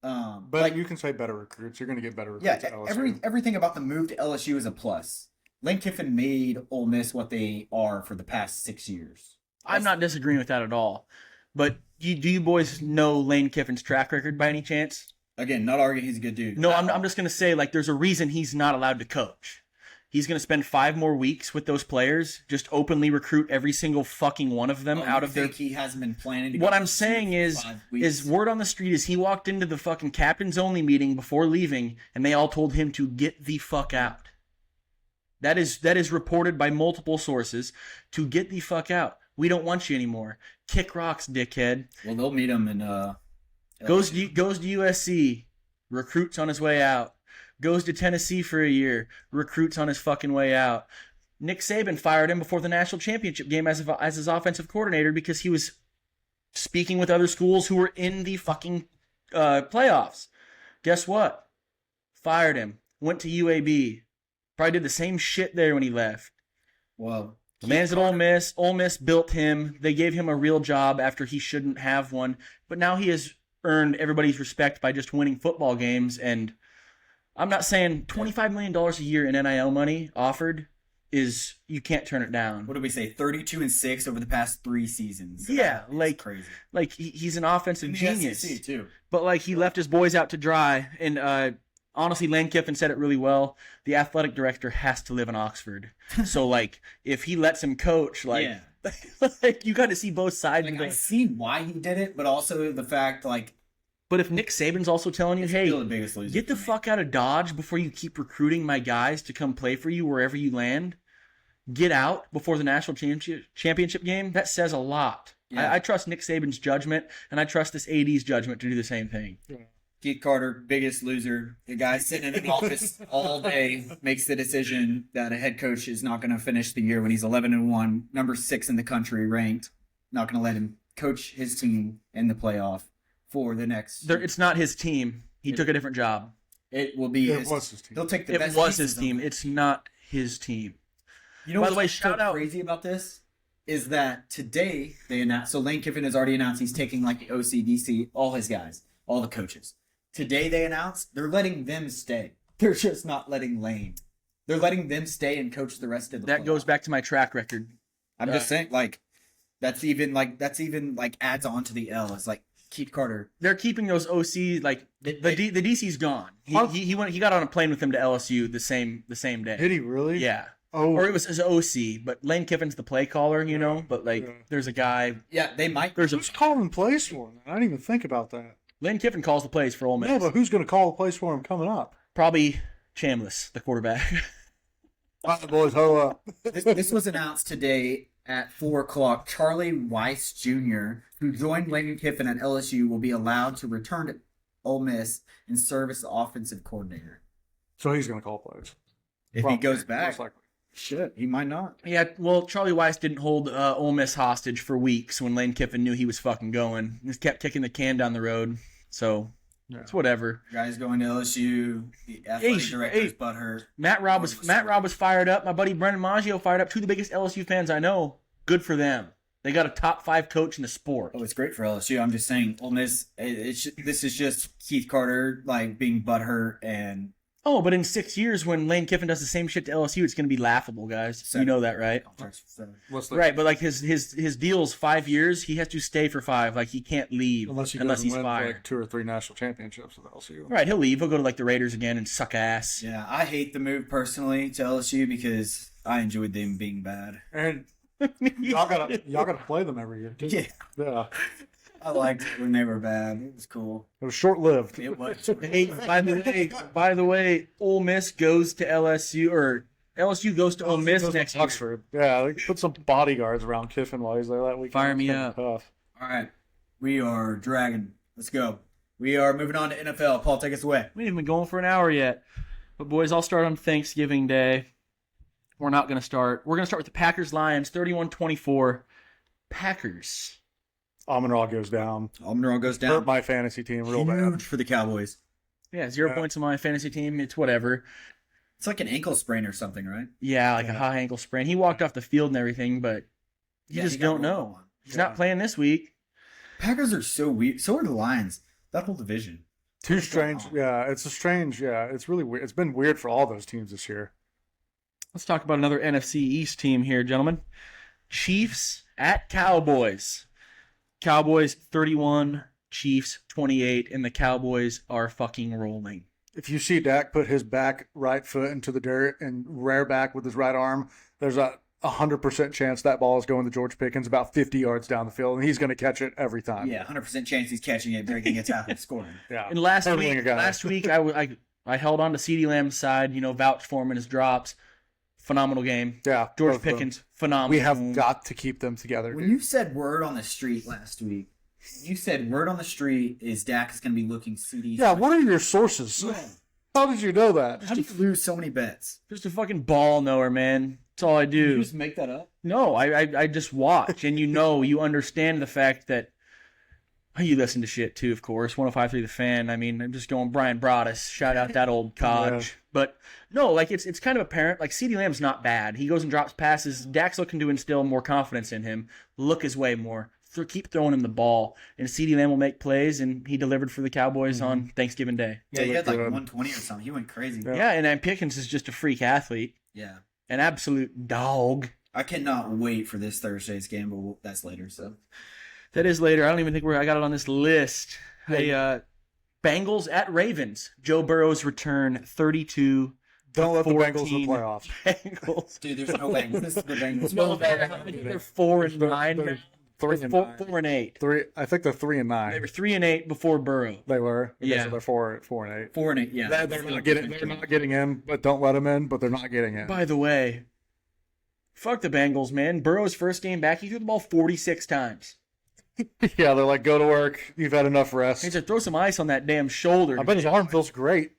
But you can say better recruits. You're going to get better recruits at LSU. Everything about the move to LSU is a plus. Lane Kiffin made Ole Miss what they are for the past 6 years. I'm not disagreeing with that at all. But do you boys know Lane Kiffin's track record by any chance? Again, not arguing he's a good dude. No, I'm just going to say, there's a reason he's not allowed to coach. He's going to spend 5 more weeks with those players, just openly recruit every single fucking one of them out of their... he hasn't been planning to What go I'm saying is word on the street is he walked into the fucking captain's only meeting before leaving, and they all told him to get the fuck out. That is reported by multiple sources, to get the fuck out. We don't want you anymore. Kick rocks, dickhead. Well, they'll meet him in... Goes to USC, recruits on his way out. Goes to Tennessee for a year, recruits on his fucking way out. Nick Saban fired him before the national championship game as his offensive coordinator because he was speaking with other schools who were in the fucking playoffs. Guess what? Fired him. Went to UAB. Probably did the same shit there when he left. Well, The man's at Ole Miss. Ole Miss built him. They gave him a real job after he shouldn't have one. But now he has earned everybody's respect by just winning football games. And I'm not saying $25 million a year in NIL money offered is you can't turn it down. what did we say? 32-6 over the past 3 seasons. Yeah, It's like crazy. like he's an offensive In the genius. SEC too. But like he left his boys out to dry. And honestly, Lane Kiffin said it really well. The athletic director has to live in Oxford. So like if he lets him coach, like, Yeah. like you got to see both sides Like of I it. see why he did it, but also the fact like But if Nick Saban's also telling you, it's hey, still the biggest loser. get the for me. fuck out of Dodge before you keep recruiting my guys to come play for you wherever you land. Get out before the national championship game. That says a lot. Yeah. I trust Nick Saban's judgment, and I trust this AD's judgment to do the same thing. Keith Carter, biggest loser. The guy sitting in the office all day makes the decision that a head coach is not going to finish the year when he's 11-1, number 6 in the country ranked. Not going to let him coach his team in the playoff for the next. It's not his team. He took a different job. It will be. It was his team. He'll take the It best. was his pieces of team. it. It's not his team. You know By the what's way, so shout out- crazy about this is that today they announced. So Lane Kiffin has already announced he's taking like the OCDC, all his guys, all the coaches. Today they announced they're letting them stay. They're just not letting Lane. They're letting them stay and coach the rest of the. That goes back to my track record. I'm just saying, like, that's even adds on to the L. It's like Keith Carter. They're keeping those OC like the DC's gone. He went. He got on a plane with him to LSU the same day. Did he really? Yeah. Oh, Or it was his OC, but Lane Kiffin's the play caller, you know. But like, Yeah. there's a guy. Yeah, they might. There's a who's calling plays for him? I didn't even think about that. Lane Kiffin calls the plays for Ole Miss. No, but who's going to call the plays for him coming up? Probably Chambliss, the quarterback. All right, boys, ho up. This was announced today at 4:00. Charlie Weiss Jr., who joined Lane Kiffin at LSU, will be allowed to return to Ole Miss and serve as the offensive coordinator. So he's going to call plays. If he Probably, goes back, most likely. shit, he might not. Yeah, well, Charlie Weiss didn't hold Ole Miss hostage for weeks when Lane Kiffin knew he was fucking going. He just kept kicking the can down the road. So Yeah. it's whatever. Guys going to LSU, the athletic director's butthurt. Matt Robb was fired up. My buddy Brendan Maggio fired up. Two of the biggest LSU fans I know. Good for them. They got a top 5 coach in the sport. Oh, it's great for LSU. I'm just saying, Ole Miss. This is just Keith Carter like being butthurt and. Oh, but in 6 years, when Lane Kiffin does the same shit to LSU, it's going to be laughable, guys. You know that, right? What's the, Right, but like his deal's 5 years. He has to stay for 5. Like he can't leave unless he he's win fired. like 2 or 3 national championships with LSU. Right, he'll leave. He'll go to like the Raiders again and suck ass. Yeah, I hate the move personally to LSU because I enjoyed them being bad. And y'all gotta play them every year. Too. Yeah, Yeah. I liked it when they were bad. It was cool. It was short lived. It was. Hey, by the way, Ole Miss goes to LSU or LSU goes to Ole Miss next year. Oxford. Yeah, they put some bodyguards around Kiffin while he's there that weekend. Fire me It's gonna up. be tough. All right, we are dragging. Let's go. We are moving on to NFL. Paul, take us away. We ain't even been going for an hour yet. But boys, I'll start on Thanksgiving Day. We're not going to start. We're going to start with the Packers-Lions, 31-24. Packers. Amon-Ra goes down. Almiron goes Hurt down. my fantasy team real Huge bad. for the Cowboys. Yeah, 0 Yeah. points on my fantasy team. It's whatever. It's like an ankle sprain or something, right? Yeah, like a Yeah. high ankle sprain. He walked off the field and everything, but you just he got don't rolled know. on. He's Yeah. not playing this week. Packers are so weird. So are the Lions. That whole division. Too strange. Yeah, it's a strange. Yeah, it's really weird. It's been weird for all those teams this year. Let's talk about another NFC East team here, gentlemen. Chiefs at Cowboys. Cowboys 31, Chiefs 28, and the Cowboys are fucking rolling. If you see Dak put his right foot into the dirt and rear back with his right arm, there's a 100% chance that ball is going to George Pickens about 50 yards down the field, and he's going to catch it every time. Yeah, 100% chance he's catching it, breaking a tackle, and scoring. Yeah. And last Hurdling a week, guy. I held on to CeeDee Lamb's side, vouched for him in his drops. Phenomenal game. Yeah. George both of them. Pickens, phenomenal. We have got to keep them together. When you said word on the street last week, you said word on the street is Dak is going to be looking CD. Yeah, what are your sources? How did you know that? How do you lose so many bets? Just a fucking ball knower, man. That's all I Did you do. just make that up? No, I just watch, and you understand the fact that You listen to shit too, of course. 105.3 The Fan. I mean, I'm just going Brian Broaddus. Shout out that old codge. Yeah. But no, like it's kind of apparent. Like CeeDee Lamb's not bad. He goes and drops passes. Dak's looking to instill more confidence in him. Look his way more. Keep throwing him the ball, and CeeDee Lamb will make plays. And he delivered for the Cowboys on Thanksgiving Day. Yeah, he had like good. 120 or something. He went crazy. Yeah, and Pickens is just a freak athlete, Yeah. an absolute dog. I cannot wait for this Thursday's game, but that's later. So That is later. I don't even think I got it on this list. Hey, Bengals at Ravens. Joe Burrow's return, 32. Don't let the Bengals in 14. the playoffs. Bengals. dude, there's no Bengals. This is the Bengals. No, they're 4-9. They're Four 3-9. 4-8. I think they're 3-9. They were 3-8 before Burrow. They were. Okay, Yeah. So they're 4-8. 4-8. Yeah. They're not getting in, but don't let them in. But they're not getting in. By the way, fuck the Bengals, man. Burrow's first game back, he threw the ball 46 times. Yeah, they're like, go to work. You've had enough rest. He said, throw some ice on that damn shoulder. I bet his arm feels great.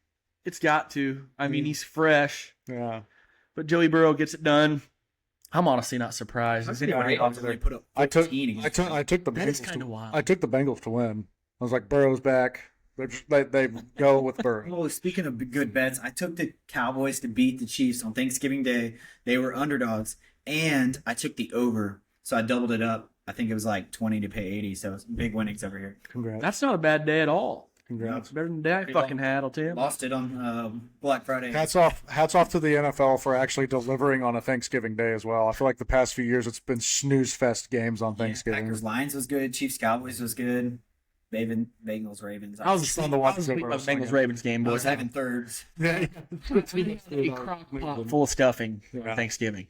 It's got to. I mean, he's fresh. Yeah. But Joey Burrow gets it done. I'm honestly not surprised. Is anybody Yeah, They put up I took 15 I took the That is Bengals. kind of wild. I took the Bengals to win. I was like, Burrow's back. They go with Burrow. Oh, speaking of good bets, I took the Cowboys to beat the Chiefs on Thanksgiving Day. They were underdogs, and I took the over, so I doubled it up. I think it was like 20 to pay 80, so it's big winnings over here. Congrats. That's not a bad day at all. Congrats. It's better than the day I fucking had, I'll tell you. Lost it on Black Friday. Hats off to the NFL for actually delivering on a Thanksgiving day as well. I feel like the past few years it's been snooze fest games on Thanksgiving. Packers Lions was good. Chiefs Cowboys was good. Bengals Ravens. I was asleep on the Bengals Ravens game, I boys. was having thirds. A crock pot full of stuffing for Yeah. Thanksgiving.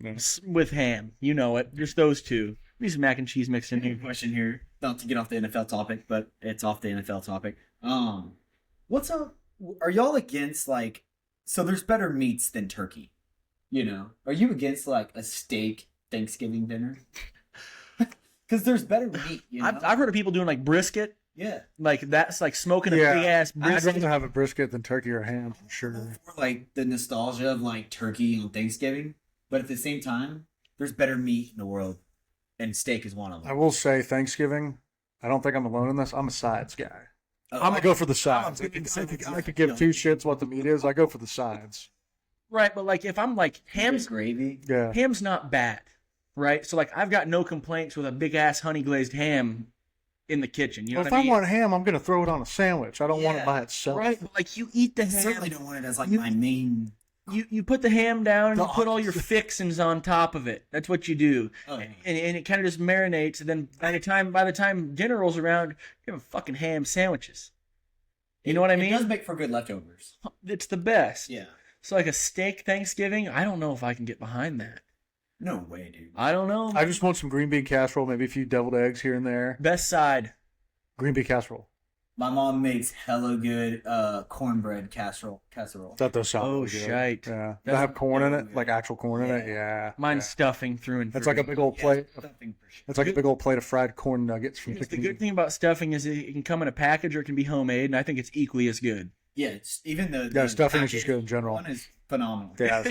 Yeah. With ham. You know it. Just those two. Maybe some mac and cheese mixed in here. Question here, not to get off the NFL topic, but it's off the NFL topic. What's up? Are y'all against like? So there's better meats than turkey. You know, are you against like a steak Thanksgiving dinner? Because there's better meat. You know? I've heard of people doing like brisket. Yeah. Like that's like smoking a Yeah. big ass I'd brisket. rather have a brisket than turkey or ham for sure. For like the nostalgia of like turkey on Thanksgiving, but at the same time, there's better meat in the world, and steak is one of I them. will say Thanksgiving. I don't think I'm alone in this. I'm a sides guy. Oh, I'm gonna go for the I'm sides. a big sides guy. I could give two shits what the meat is. I go for the sides. Right, but like if I'm like Ham's gravy. Yeah. ham's not bad, right? So like I've got no complaints with a big ass honey glazed ham in the kitchen. You know Well, if what I I mean? want ham, I'm gonna throw it on a sandwich. I don't want Yeah. it by itself. Right, but like you eat the I ham. certainly don't want it as like You- my main. You put the ham down and you The put all your fixins on top of it. That's what you do, Oh. and it kind of just marinates. And then by the time dinner rolls around, you have fucking ham sandwiches. You know what I It does mean? make for good leftovers. It's the best. Yeah. So like a steak Thanksgiving, I don't know if I can get behind that. No way, dude. I don't know. I just want some green bean casserole, maybe a few deviled eggs here and there. Best side. Green bean casserole. My mom makes hella good cornbread casserole. That does sound Oh, really good. shite. Yeah. Does That's it have corn in really it? good. Like actual corn in it? Yeah. Yeah. Mine's Yeah. stuffing through and through. It's like a big old plate. Stuffing for sure. It's like a big old plate of fried corn nuggets from The Chicken. good thing about stuffing is it can come in a package or it can be homemade, and I think it's equally as good. Yeah, it's, even the Yeah, stuffing is packaged just good in general. One is phenomenal. Yeah.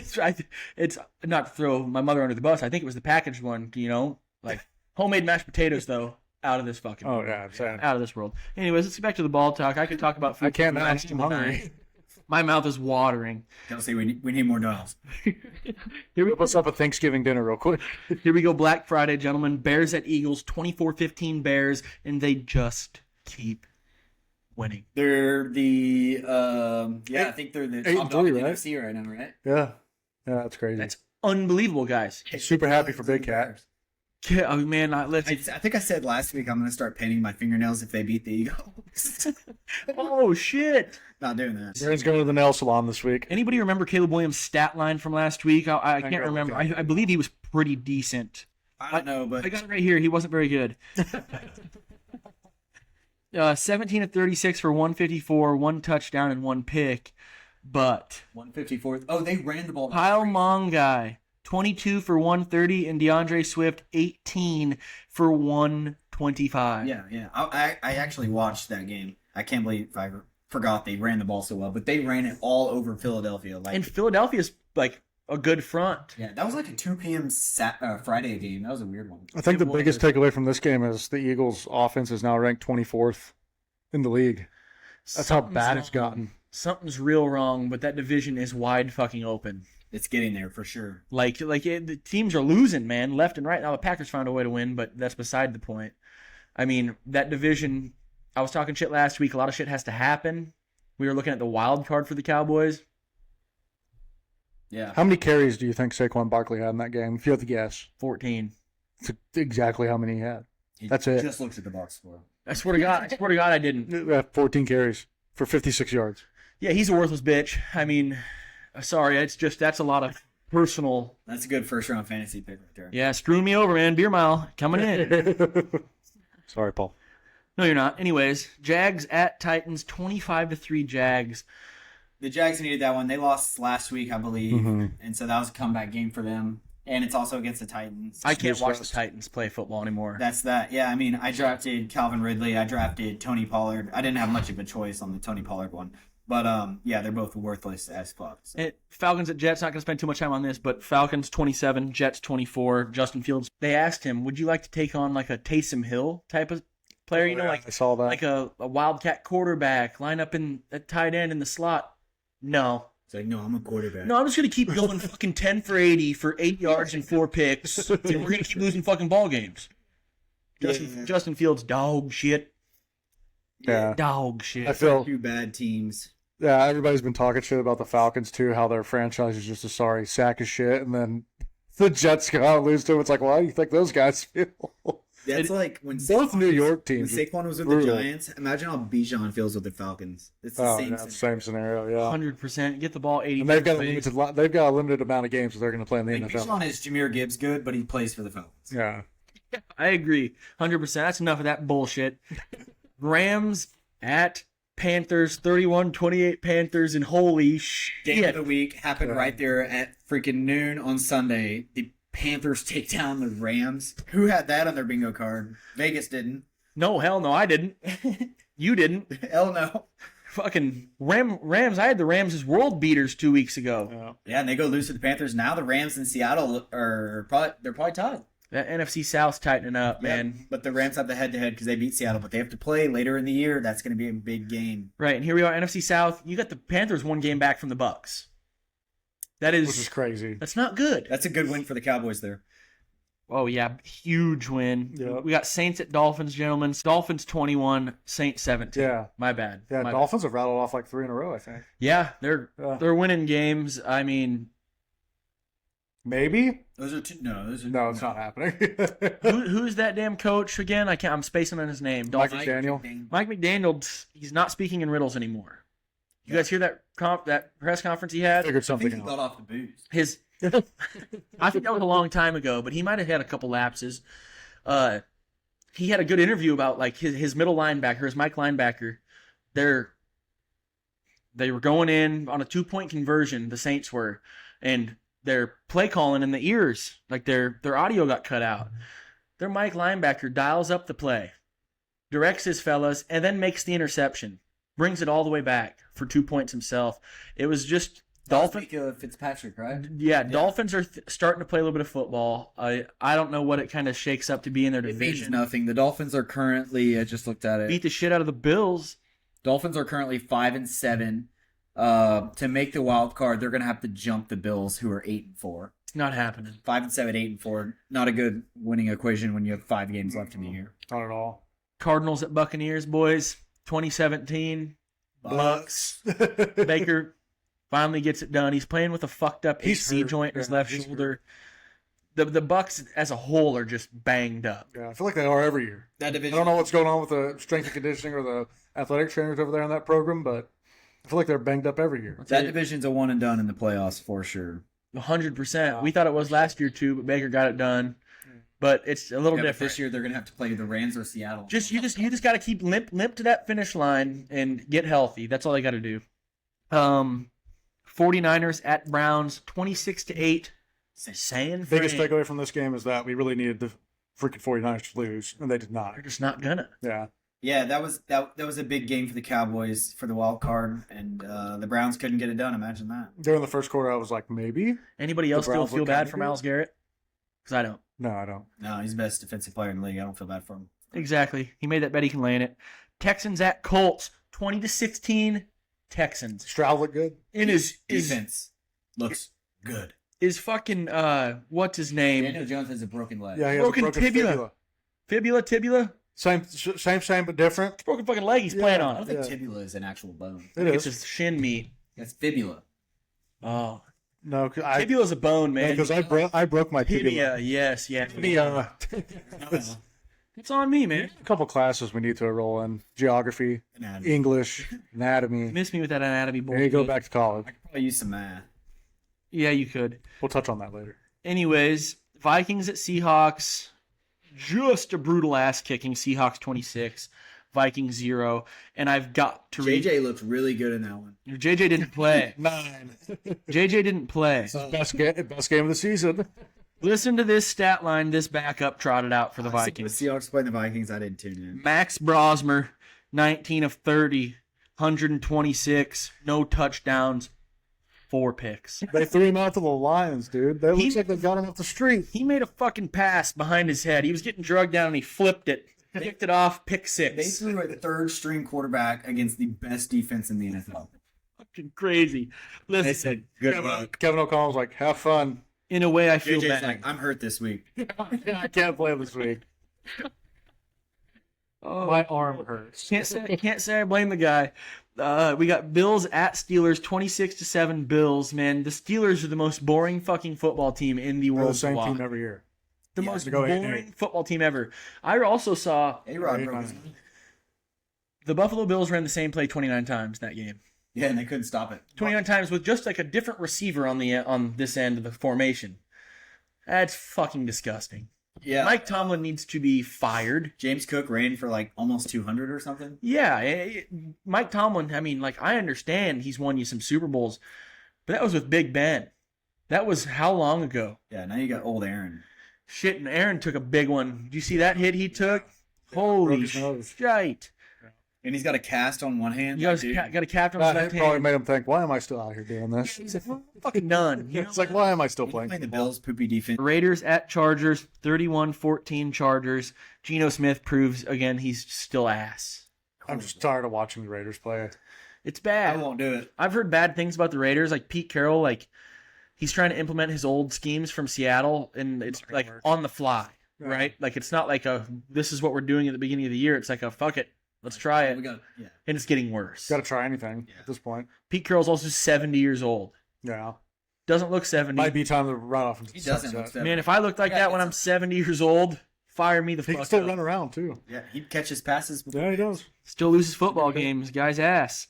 It's not to throw my mother under the bus. I think it was the packaged one. You know, like homemade mashed potatoes though. Out of this fucking. Oh world. yeah, I'm saying. Out of this world. Anyways, let's get back to the ball talk. I could talk about food. I can't for the now. rest I'm of the hungry. night. My mouth is watering. Kelsey, we need more dogs. Here we What's up at Thanksgiving dinner, real quick? Here we go. Black Friday, gentlemen. Bears at Eagles. 24-15 Bears, and they just keep winning. They're the I think they're the top 8-3, dog in the right? NFC right now, right? Yeah. Yeah, that's crazy. That's unbelievable, guys. Super happy for Big Cat. Yeah, oh man, let's. I think I said last week I'm gonna start painting my fingernails if they beat the Eagles. Oh shit! Not doing that. Aaron's going to the nail salon this week. Anybody remember Caleb Williams' stat line from last week? I can't got it. remember. I believe he was pretty decent. I don't know, but I got it right here. He wasn't very good. 17 of 36 for 154, one touchdown and one pick. But 154. Oh, they ran the ball. Kyle Mongai, 22 for 130, and DeAndre Swift, 18 for 125. Yeah. I actually watched that game. I can't believe I forgot they ran the ball so well, but they ran it all over Philadelphia. Like And Philadelphia's like a good front. Yeah, that was like a 2 p.m. Friday game. That was a weird one. I think It the biggest was. takeaway from this game is the Eagles' offense is now ranked 24th in the league. That's how bad it's gotten. Something's real wrong, but that division is wide fucking open. It's getting there for sure. The teams are losing, man, left and right. Now the Packers found a way to win, but that's beside the point. I mean, that division, I was talking shit last week. A lot of shit has to happen. We were looking at the wild card for the Cowboys. Yeah. How many carries do you think Saquon Barkley had in that game? If you have to guess. 14. It's exactly how many he had. He That's it. just looks at the box score. I swear to God, I didn't. 14 carries for 56 yards. Yeah, he's a worthless bitch. I mean, sorry, that's a lot of personal. That's a good first round fantasy pick right there. Yeah, screwing me over, man. Beer mile coming in. Sorry, Paul. No, you're not. Anyways, Jags at Titans, 25-3 Jags. The Jags needed that one. They lost last week, I believe, Mhm. and so that was a comeback game for them. And it's also against the Titans. I can't watch the rest. Titans play football anymore. That's that. Yeah, I mean, I drafted Calvin Ridley. I drafted Tony Pollard. I didn't have much of a choice on the Tony Pollard one. But, yeah, they're both worthless as fuck. So. Falcons at Jets, not going to spend too much time on this, but Falcons 27, Jets 24, Justin Fields. They asked him, would you like to take on like a Taysom Hill type of player? You know, I saw that. like a wildcat quarterback, line up in a tight end in the slot. No. It's like, no, I'm a quarterback. No, I'm just going to keep going fucking 10 for 80 for 8 yards and 4 picks, and we're going to keep losing fucking ball games. Justin Fields, dog shit. Yeah. Dog shit. I feel, Two bad teams. yeah, everybody's been talking shit about the Falcons, too, how their franchise is just a sorry sack of shit, and then the Jets go out and lose to them. It's like, well, how do you think those guys feel? That's like when Both New York when teams. Saquon was with brutal. the Giants. Imagine how Bijan feels with the Falcons. It's the Oh, same. yeah, same scenario, yeah. 100%. Get the ball 80 And they've got plays. they've got a limited amount of games that they're going to play in the Like, NFL. Bijan is Jameer Gibbs good, but he plays for the Falcons. Yeah. I agree. 100%. That's enough of that bullshit. Rams at Panthers, 31-28 Panthers, and holy Game of shit. the week happened Yeah. right there at freaking noon on Sunday. The Panthers take down the Rams. Who had that on their bingo card? Vegas didn't. No, hell no, I didn't. You didn't. Hell no. Fucking Rams. I had the Rams as world beaters 2 weeks ago. Yeah. Yeah, and they go lose to the Panthers. Now the Rams in Seattle are probably tied. That NFC South's tightening up, man. Yeah, but the Rams have the head-to-head because they beat Seattle, but they have to play later in the year. That's going to be a big game. Right, and here we are, NFC South. You got the Panthers 1 game back from the Bucks. That Which is is crazy. that's not good. That's a good win for the Cowboys there. Oh yeah, huge win. Yeah. We got Saints at Dolphins, gentlemen. Dolphins 21, Saints 17. Yeah. My bad. Yeah, My Dolphins have rattled off like 3 in a row, I think. Yeah, they're Yeah. winning games. I mean, Maybe? Those are two. No, those are No, it's not happening. who's that damn coach again? I'm spacing on his name. Mike Dolphins. McDaniel. Mike McDaniel. He's not speaking in riddles anymore. You guys hear that that press conference he had? Figured I think something he out. got off the booze. His, I think that was a long time ago, but he might have had a couple lapses. He had a good interview about like his middle linebacker, his Mike linebacker. They were going in on a 2-point conversion. The Saints were, and their play calling in the ears, like their audio got cut out. Their Mike linebacker dials up the play, directs his fellas, and then makes the interception. Brings it all the way back for 2 points himself. It was just Dolphins. Fitzpatrick, right? Yeah, Dolphins are starting to play a little bit of football. I don't know what it kind of shakes up to be in their It means division. nothing. The Dolphins are currently. I just looked at it. Beat the shit out of the Bills. Dolphins are currently 5-7. To make the wild card, they're going to have to jump the Bills, who are 8-4. It's not happening. 5-7, 8-4. Not a good winning equation when you have 5 games left in the year. Not at all. Cardinals at Buccaneers, boys. 2017. Bucks. Baker finally gets it done. He's playing with a fucked up He's AC hurt. joint in his Yeah, left he's shoulder. The Bucks as a whole are just banged up. Yeah, I feel like they are every year. That I division. don't know what's going on with the strength and conditioning or the athletic trainers over there in that program, but I feel like they're banged up every year. That division's a one and done in the playoffs for sure. 100%. We thought it was last year too, but Baker got it done. But it's a little Yeah, but different. this year they're going to have to play the Rams or Seattle. You just got to keep limp to that finish line and get healthy. That's all they got to do. 49ers at Browns, 26-8. San Fran. Biggest takeaway from this game is that we really needed the freaking 49ers to lose, and they did not. They're just not gonna. Yeah. Yeah, that was a big game for the Cowboys for the wild card, and the Browns couldn't get it done. Imagine that. During the first quarter, I was like, maybe. Anybody else still Browns feel look bad kinda for good. Myles Garrett? Because I don't. No, I don't. No, he's the best defensive player in the league. I don't feel bad for him. Exactly. He made that bet he can lay in it. Texans at Colts, 20-16. Texans. Stroud looked good. In his Defense looks good. is fucking what's his name? Daniel Jones has a broken leg. Yeah, he has Broken a broken tibia. Tibula. Same, but different. Broken fucking leg he's playing I on. don't think Yeah. tibula is an actual bone. It It's is. just shin meat. That's fibula. Oh, No, tibula's a bone, man. because I broke my tibia. Tibia, yes, yeah. Tibia. It's on me, man. A couple classes we need to enroll in: geography, Anatomy. English, anatomy. Miss me with that anatomy Then you boy. go back to college. I could probably use some math. Yeah, you could. We'll touch on that later. Anyways, Vikings at Seahawks. Just a brutal ass kicking. Seahawks 26, Vikings 0. And I've got to read. JJ looked really good in that one. JJ didn't play. 9. JJ didn't play. Best game of the season. Listen to this stat line this backup trotted out for the The Vikings. Seahawks playing the Vikings. I didn't tune in. Max Brosmer, 19 of 30, 126, no touchdowns, 4 picks. They threw him out to the Lions, dude. That looks like they got him off the street. He made a fucking pass behind his head. He was getting drugged down and he flipped it. Picked it off, pick They 6. threw a third string quarterback against the best defense in the NFL. Fucking crazy. They Listen, said, "Good luck." Kevin O'Connell was like, "Have fun." in a way I feel JJ's bad. like, "I'm hurt this week." I can't play this week. Oh, My arm hurts. can't say I blame the guy. We got Bills at Steelers, 26-7 Bills. Man, the Steelers are the most boring fucking football team in the We're world. the same to watch. team every year. The Yeah, most to go 8-8. boring football team ever. I also saw A-Rod Right, broke his fine. leg. the Buffalo Bills ran the same play 29 times that game. Yeah, and they couldn't stop it. 29 times with just like a different receiver on this end of the formation. That's fucking disgusting. Yeah, Mike Tomlin needs to be fired. James Cook ran for like almost 200 or something. Yeah, Mike Tomlin, I mean, like, I understand he's won you some Super Bowls, but that was with Big Ben. That was how long ago? Yeah, now you got old Aaron. Shit, and Aaron took a big one. Did you see that hit he took? broke Holy his nose. shite. And he's got a cast on one hand. You Dude, got a captain on his That left probably hand. made him think, "Why am I still out here doing this?" He's like, "I'm fucking done. You know? It's like, why am I still playing playing? the Bills' poopy defense. Raiders at Chargers, 31-14 Chargers. Geno Smith proves again he's still ass. I'm just tired of watching the Raiders play. It's I bad. won't do it. I've heard bad things about the Raiders. Like Pete Carroll, like he's trying to implement his old schemes from Seattle, and it's Not gonna like work. on the fly, Yeah. right? Like it's not like this is what we're doing at the beginning of the year. It's like a fuck it, let's try it, We got yeah. and it's getting worse. Got to try anything Yeah. at this point. Pete Carroll's also 70 years old. Yeah, Doesn't look 70. might be time to run off into He the doesn't sunset. look Man, if I looked like Yeah, that when it's I'm 70 years old, fire me the He fuck can still up. run around too. Yeah, he catches passes. Yeah, he does. Still loses football games, guy's ass.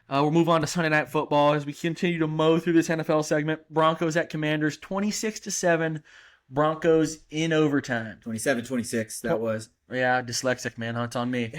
We'll move on to Sunday Night Football as we continue to mow through this NFL segment. Broncos at Commanders, 26-7. Broncos in overtime. 27-26, that was. Yeah, dyslexic man, it's on me.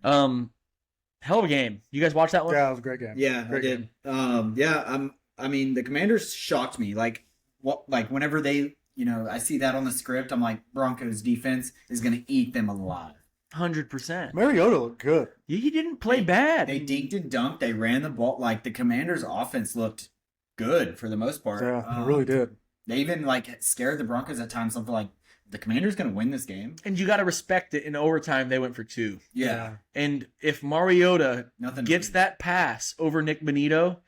Hell of a game. You guys watch that one? Yeah, it was a great game. Yeah, I Great did. game. I mean, the Commanders shocked me. Like whenever they, I see that on the script, I'm like, Broncos defense is going to eat them alive. 100%. Mariota looked good. He didn't play bad. They dinked and dunked. They ran the ball. Like the Commanders offense looked good for the most part. Yeah, it really did. They even like scared the Broncos at times. I'm like, the Commanders going to win this game. And you got to respect it. In overtime, they went for 2. Yeah. And if Mariota Nothing gets that pass over Nick Benito,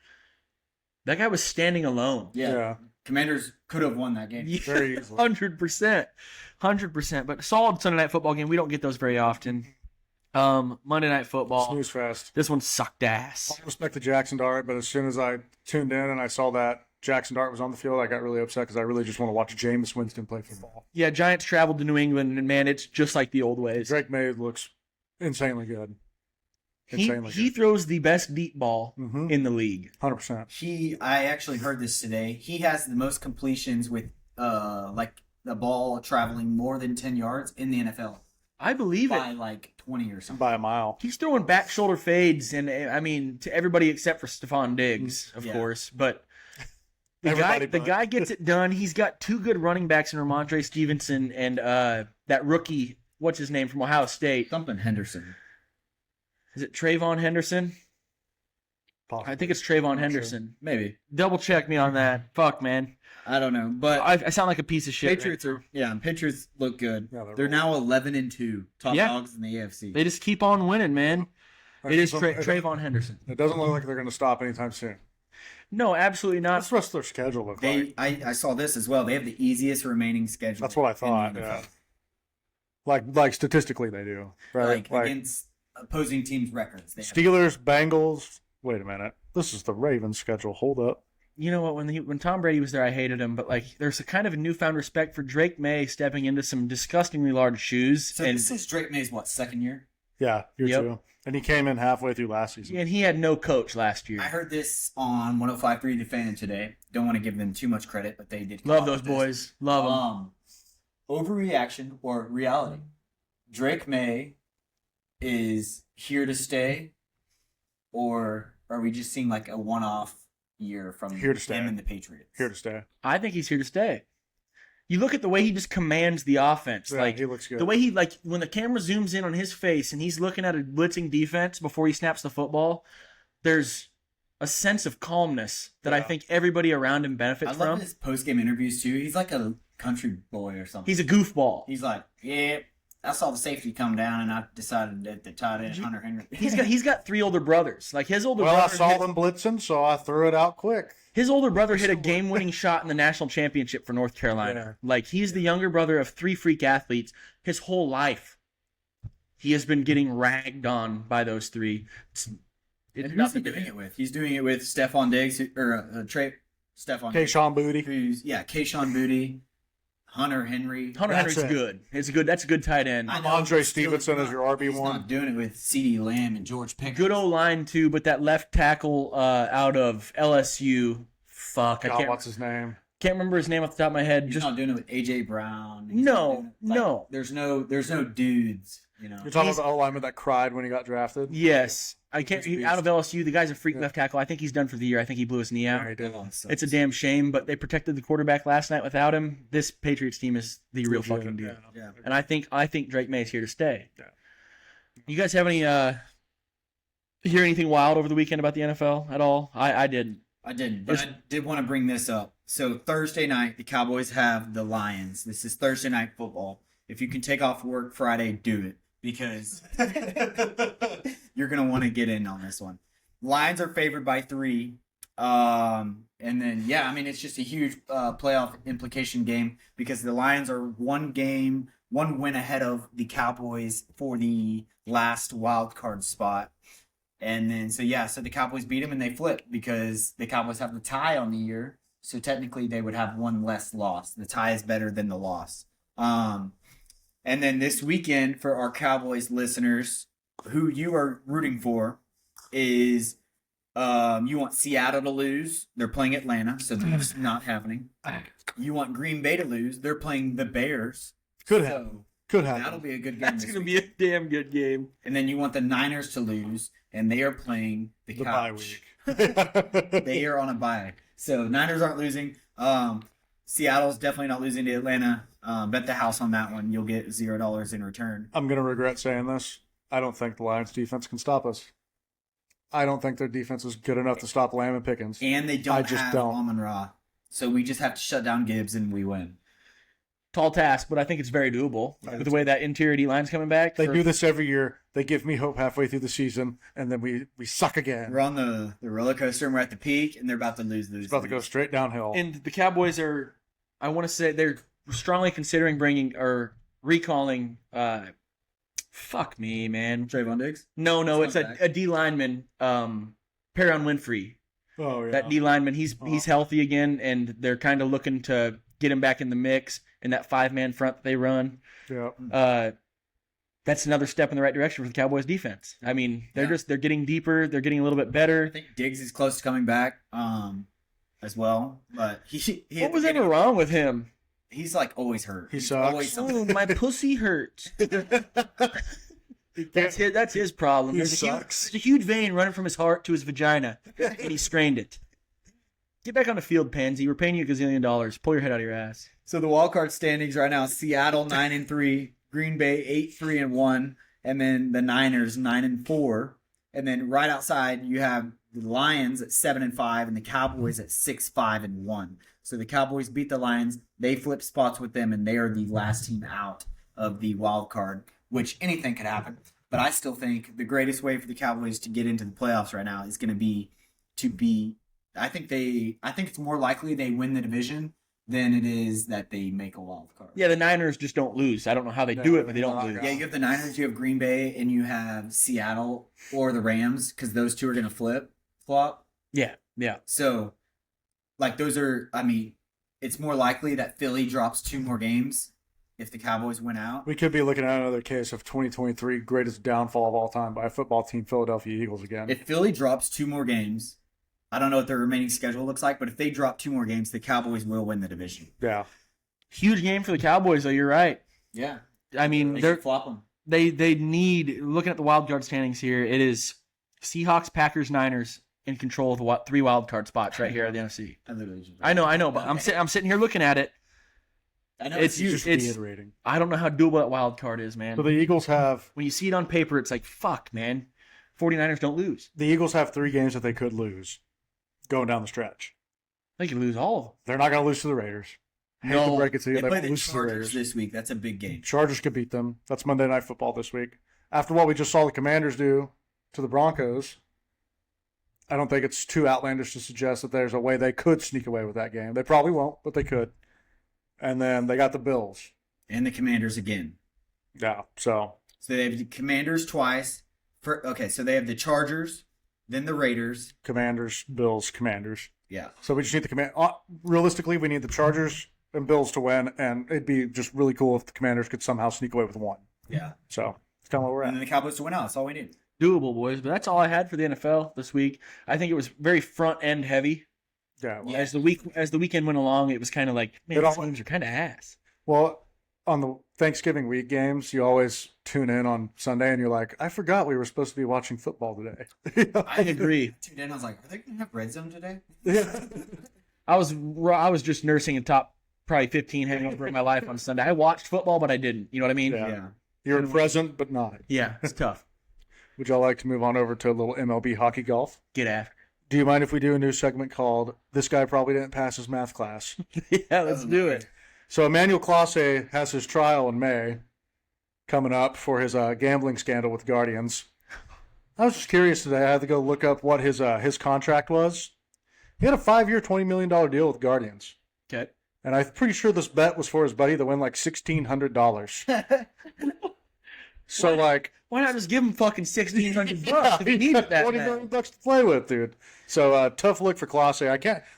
that guy was standing alone. Yeah. Commanders could have won that game. Very easily. 100%. 100%. But solid Sunday Night Football game. We don't get those very often. Monday Night Football. Snooze fest. This one sucked ass. I respect the Jackson Dart, but as soon as I tuned in and I saw that Jackson Dart was on the field, I got really upset because I really just want to watch Jameis Winston play football. Yeah, Giants traveled to New England, and man, it's just like the old ways. Drake May looks insanely good. He throws the best deep ball Mhm. in the league. 100%. I actually heard this today. He has the most completions with like the ball traveling more than 10 yards in the NFL I believe by it. like 20 or something. By a mile. He's throwing back shoulder fades, and I mean, to everybody except for Stephon Diggs, of Yeah. course. But the Everybody the but. guy gets it done. He's got 2 good running backs in Ramondre Stevenson and that rookie, what's his name, from Ohio State. Something Henderson. Is it Trayvon Henderson? Possibly. I think it's Trayvon Not Henderson. Maybe. Double check me on that. Fuck, man. I don't know, but I sound like a piece of shit. Patriots are Patriots look good. Yeah, they're now 11-2, top Yeah. dogs in the AFC. They just keep on winning, man. Right. It is So- Trayvon Henderson. It doesn't look like they're going to stop anytime soon. No, absolutely not. What's the rest of their schedule look like? I saw this as well. They have the easiest remaining schedule. That's what I thought. in the Yeah. NFL. Like statistically, they do. Right. Like against opposing teams' records. They have Steelers, Bengals. Wait a minute. This is the Ravens schedule. Hold up. You know what? When Tom Brady was there, I hated him. But like, there's a kind of a newfound respect for Drake May stepping into some disgustingly large shoes. So and this is Drake May's second year? Yeah, year Yep. 2. And he came in halfway through last season. and he had no coach last year. I heard this on 105.3 The Fan today. Don't want to give them too much credit, but they did. come Love up those with this. boys. Love them. Overreaction or reality? Drake May is here to stay, or are we just seeing like a one-off year from Here to stay. him and the Patriots? Here to stay. I think he's here to stay. You look at the way he just commands the offense. Yeah, like he looks good. the way he when the camera zooms in on his face and he's looking at a blitzing defense before he snaps the football, there's a sense of calmness that I Yeah. think everybody around him I benefits love from. his post-game interviews too. He's like a country boy or something. He's a goofball. He's like, yeah, I saw the safety come down, and I decided that the tight end Hunter Henry. He's got 3 older brothers. Like his older Well, I brother saw hit, them blitzing, so I threw it out quick. his older brother hit a game-winning shot in the national championship for North Carolina. Like he's the younger brother of 3 freak athletes. His whole life, he has been getting ragged on by those 3. And who's he doing it with? He's doing it with Stephon Diggs Stephon Diggs, Kayshawn Booty. who's Kayshawn Booty, Hunter Henry. Hunter That's Henry's it. good. That's a good tight end. I know, Andre but still, Stevenson he's is your not- RB1. He's not doing it with CeeDee Lamb and George Pickens. Good old line too, but that left tackle out of LSU, fuck, I God, can't what's his name? remember his name off the top of my head. He's Just not doing it with AJ Brown. He's No, not doing it- no. There's no dudes. You know. You're talking He's- about the O-lineman that cried when he got drafted? yes, I can't. He's a Out of beast. LSU, the guy's a freak Yeah. left tackle. I think he's done for the year. I think he blew his knee out. Yeah, he did. It's a damn shame, but they protected the quarterback last night without him. This Patriots team is the real Legit, fucking deal. yeah. Yeah. And I think Drake May is here to stay. Yeah. You guys have any hear anything wild over the weekend about the NFL at all? I didn't. I didn't, but I did want to bring this up. So Thursday night, the Cowboys have the Lions. This is Thursday night football. If you can take off work Friday, do it because you're gonna want to get in on this one. Lions are favored by 3, and then it's just a huge playoff implication game because the Lions are one win ahead of the Cowboys for the last wild card spot. And then, so the Cowboys beat them and they flip because the Cowboys have the tie on the year. So technically they would have one less loss. The tie is better than the loss. And then this weekend for our Cowboys listeners, who you are rooting for is you want Seattle to lose. They're playing Atlanta, so that's not happening. You want Green Bay to lose. They're playing the Bears. Could So happen. Could happen. that'll be a good game. That's this gonna week. be a damn good game. And then you want the Niners to lose, and they are playing the The bye couch. week. They are on a bye. So Niners aren't losing. Seattle's definitely not losing to Atlanta. Bet the house on that one. You'll get $0 in return. I'm going to regret saying this. I don't think the Lions defense can stop us. I don't think their defense is good enough to stop Lamb and Pickens. And they I don't just have don't. Amon-Ra. So we just have to shut down Gibbs and we win. Tall task, but I think it's very doable with the way that interior D line's coming back. They do this every year. They give me hope halfway through the season, and then we suck again. We're on the roller coaster and we're at the peak and they're about to lose. It's about to go straight downhill. And the Cowboys are, I want to say, they're strongly considering bringing or recalling. Fuck me, man. Trayvon Diggs? No, It's it's not a D lineman. Perron Winfrey. Oh, yeah. That D lineman, he's healthy again, and they're kind of looking to get him back in the mix in that 5-man front that they run. Yeah. That's another step in the right direction for the Cowboys defense. I mean, they're getting deeper, they're getting a little bit I better. think Diggs is close to coming back as well. But he What was ever wrong with him? he's like always hurt. He He's sucks. always something. Oh, my pussy hurts. That's his problem. He There's a, huge, sucks. there's a huge vein running from his heart to his vagina, and he strained it. Get back on the field, Pansy. We're paying you $1 gazillion. Pull your head out of your ass. So the wild card standings right now: Seattle 9-3, Green Bay 8-3-1, and then the Niners 9-4. And then right outside, you have the Lions at 7-5 and the Cowboys at 6-5-1. So the Cowboys beat the Lions. They flip spots with them, and they are the last team out of the wild card, which anything could happen. But I still think the greatest way for the Cowboys to get into the playoffs right now is going to be I think it's more likely they win the division than it is that they make a wild card. Yeah, the Niners just don't lose. I don't know how they do it, but they don't lose. Yeah, you have the Niners, you have Green Bay, and you have Seattle or the Rams, because those two are going to flop. Yeah. So, like, those are, I mean, it's more likely that Philly drops 2 more games if the Cowboys win out. We could be looking at another case of 2023 greatest downfall of all time by a football team, Philadelphia Eagles again. If Philly drops 2 more games, I don't know what their remaining schedule looks like, but if they drop 2 more games, the Cowboys will win the division. Yeah. Huge game for the Cowboys, though. You're right. Yeah. I mean, They they're should flop them. they need, looking at the wild card standings here, it is Seahawks, Packers, Niners in control of the 3 wild card spots right here at the NFC. I know, but I'm sitting here looking at it. I know It's Just it's reiterating. I don't know how doable that wild card is, man. So the Eagles have When you see it on paper, it's like, fuck, man. 49ers don't lose. 3 games that they could lose going down the stretch. They can lose all of them. They're not going to lose to the Raiders. Hate to break it to you, they they play won't the lose to the Chargers Raiders. this week. That's a big game. Chargers could beat them. That's Monday Night Football this week. After what we just saw the Commanders do to the Broncos, I don't think it's too outlandish to suggest that there's a way they could sneak away with that game. They probably won't, but they could. And then they got the Bills. And the Commanders again. Yeah, so So they have the Commanders twice. So they have the Chargers, then the Raiders. Commanders, Bills, Commanders. Yeah. So we just need realistically, we need the Chargers and Bills to win, and it'd be just really cool if the Commanders could somehow sneak away with 1. Yeah. So it's kind of where we're And at. then the Cowboys to win out. That's all we need. Doable, boys. But that's all I had for the NFL this week. I think it was very front end heavy. Yeah. Well, As the weekend went along, it was kind of like, man, these games are kind of ass. well, on the Thanksgiving week games, you always tune in on Sunday, and you're like, I forgot we were supposed to be watching football today. I agree. Tuned in, I was like, are they going to have red zone today? Yeah. I was just nursing a top probably 15 hangover in my life on Sunday. I watched football, but I didn't. You know what I mean? Yeah. You were present, but not. Yeah, it's tough. Would y'all like to move on over to a little MLB hockey golf? Get after. Do you mind if we do a new segment called "This Guy Probably Didn't Pass His Math Class"? Yeah, let's do it. So Emmanuel Clase has his trial in May coming up for his gambling scandal with Guardians. I was just curious today. I had to go look up what his contract was. He had a 5-year, $20 million deal with Guardians. Okay. And I'm pretty sure this bet was for his buddy that win like $1,600. So like, Why not just give him fucking $1,600 if he needs it that $20 bad? million to play with, dude. So tough look for Clase.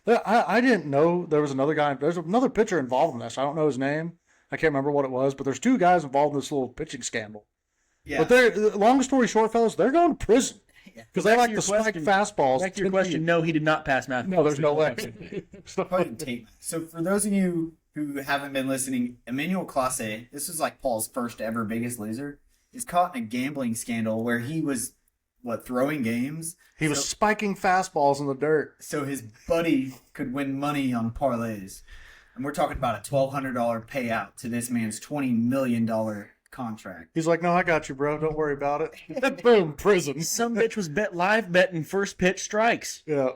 I didn't know there was another guy. There's another pitcher involved in this. I don't know his name. I can't remember what it was, but there's 2 guys involved in this little pitching scandal. Yeah. But they're, long story short, fellas, they're going to prison because they Back to like your to spike question- fastballs. Back to your 10 question, feet. no, he did not pass math. No, there's no way. So for those of you who haven't been listening, Emmanuel Clase, this was like Paul's first ever Biggest Loser, is caught in a gambling scandal where he was, throwing games? He was spiking fastballs in the dirt. So his buddy could win money on parlays. And we're talking about a $1,200 payout to this man's $20 million contract. He's like, no, I got you, bro. Don't worry about it. Boom, prison. Some bitch was live betting first pitch strikes. Yeah.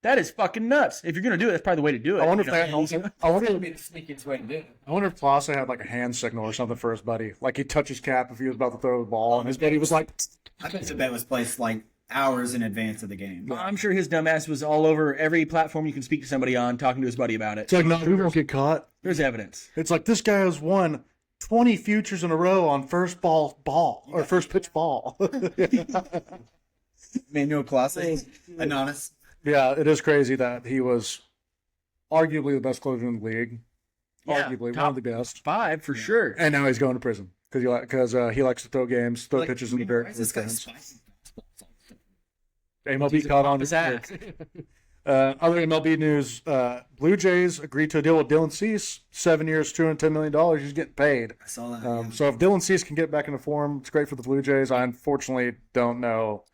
That is fucking nuts. If you're gonna do it, that's probably the way to do it. I wonder if You know, I wonder That would be the sneakiest way to do it. if Clase had like a hand signal or something for his buddy. Like he'd touch his cap if he was about to throw the ball, and his buddy was like, I bet the bet was placed like hours in advance of the game. I'm sure his dumbass was all over every platform you can speak to somebody on, talking to his buddy about it. it's like, no, we won't get caught. There's evidence. It's like this guy has won 20 futures in a row on first pitch ball. Emmanuel Clase, anonymous. Yeah, it is crazy that he was arguably the best closer in the league. Yeah, Arguably one top of the best. 5 for sure. And now he's going to prison because he likes to throw games, throw pitches in the dirt. Why is this guy with spiking fastballs? MLB caught on his ass. Other MLB news: Blue Jays agreed to a deal with Dylan Cease, 7 years, $210 million. He's getting paid. I saw that. yeah. So if Dylan Cease can get back into form, it's great for the Blue Jays. I unfortunately don't know.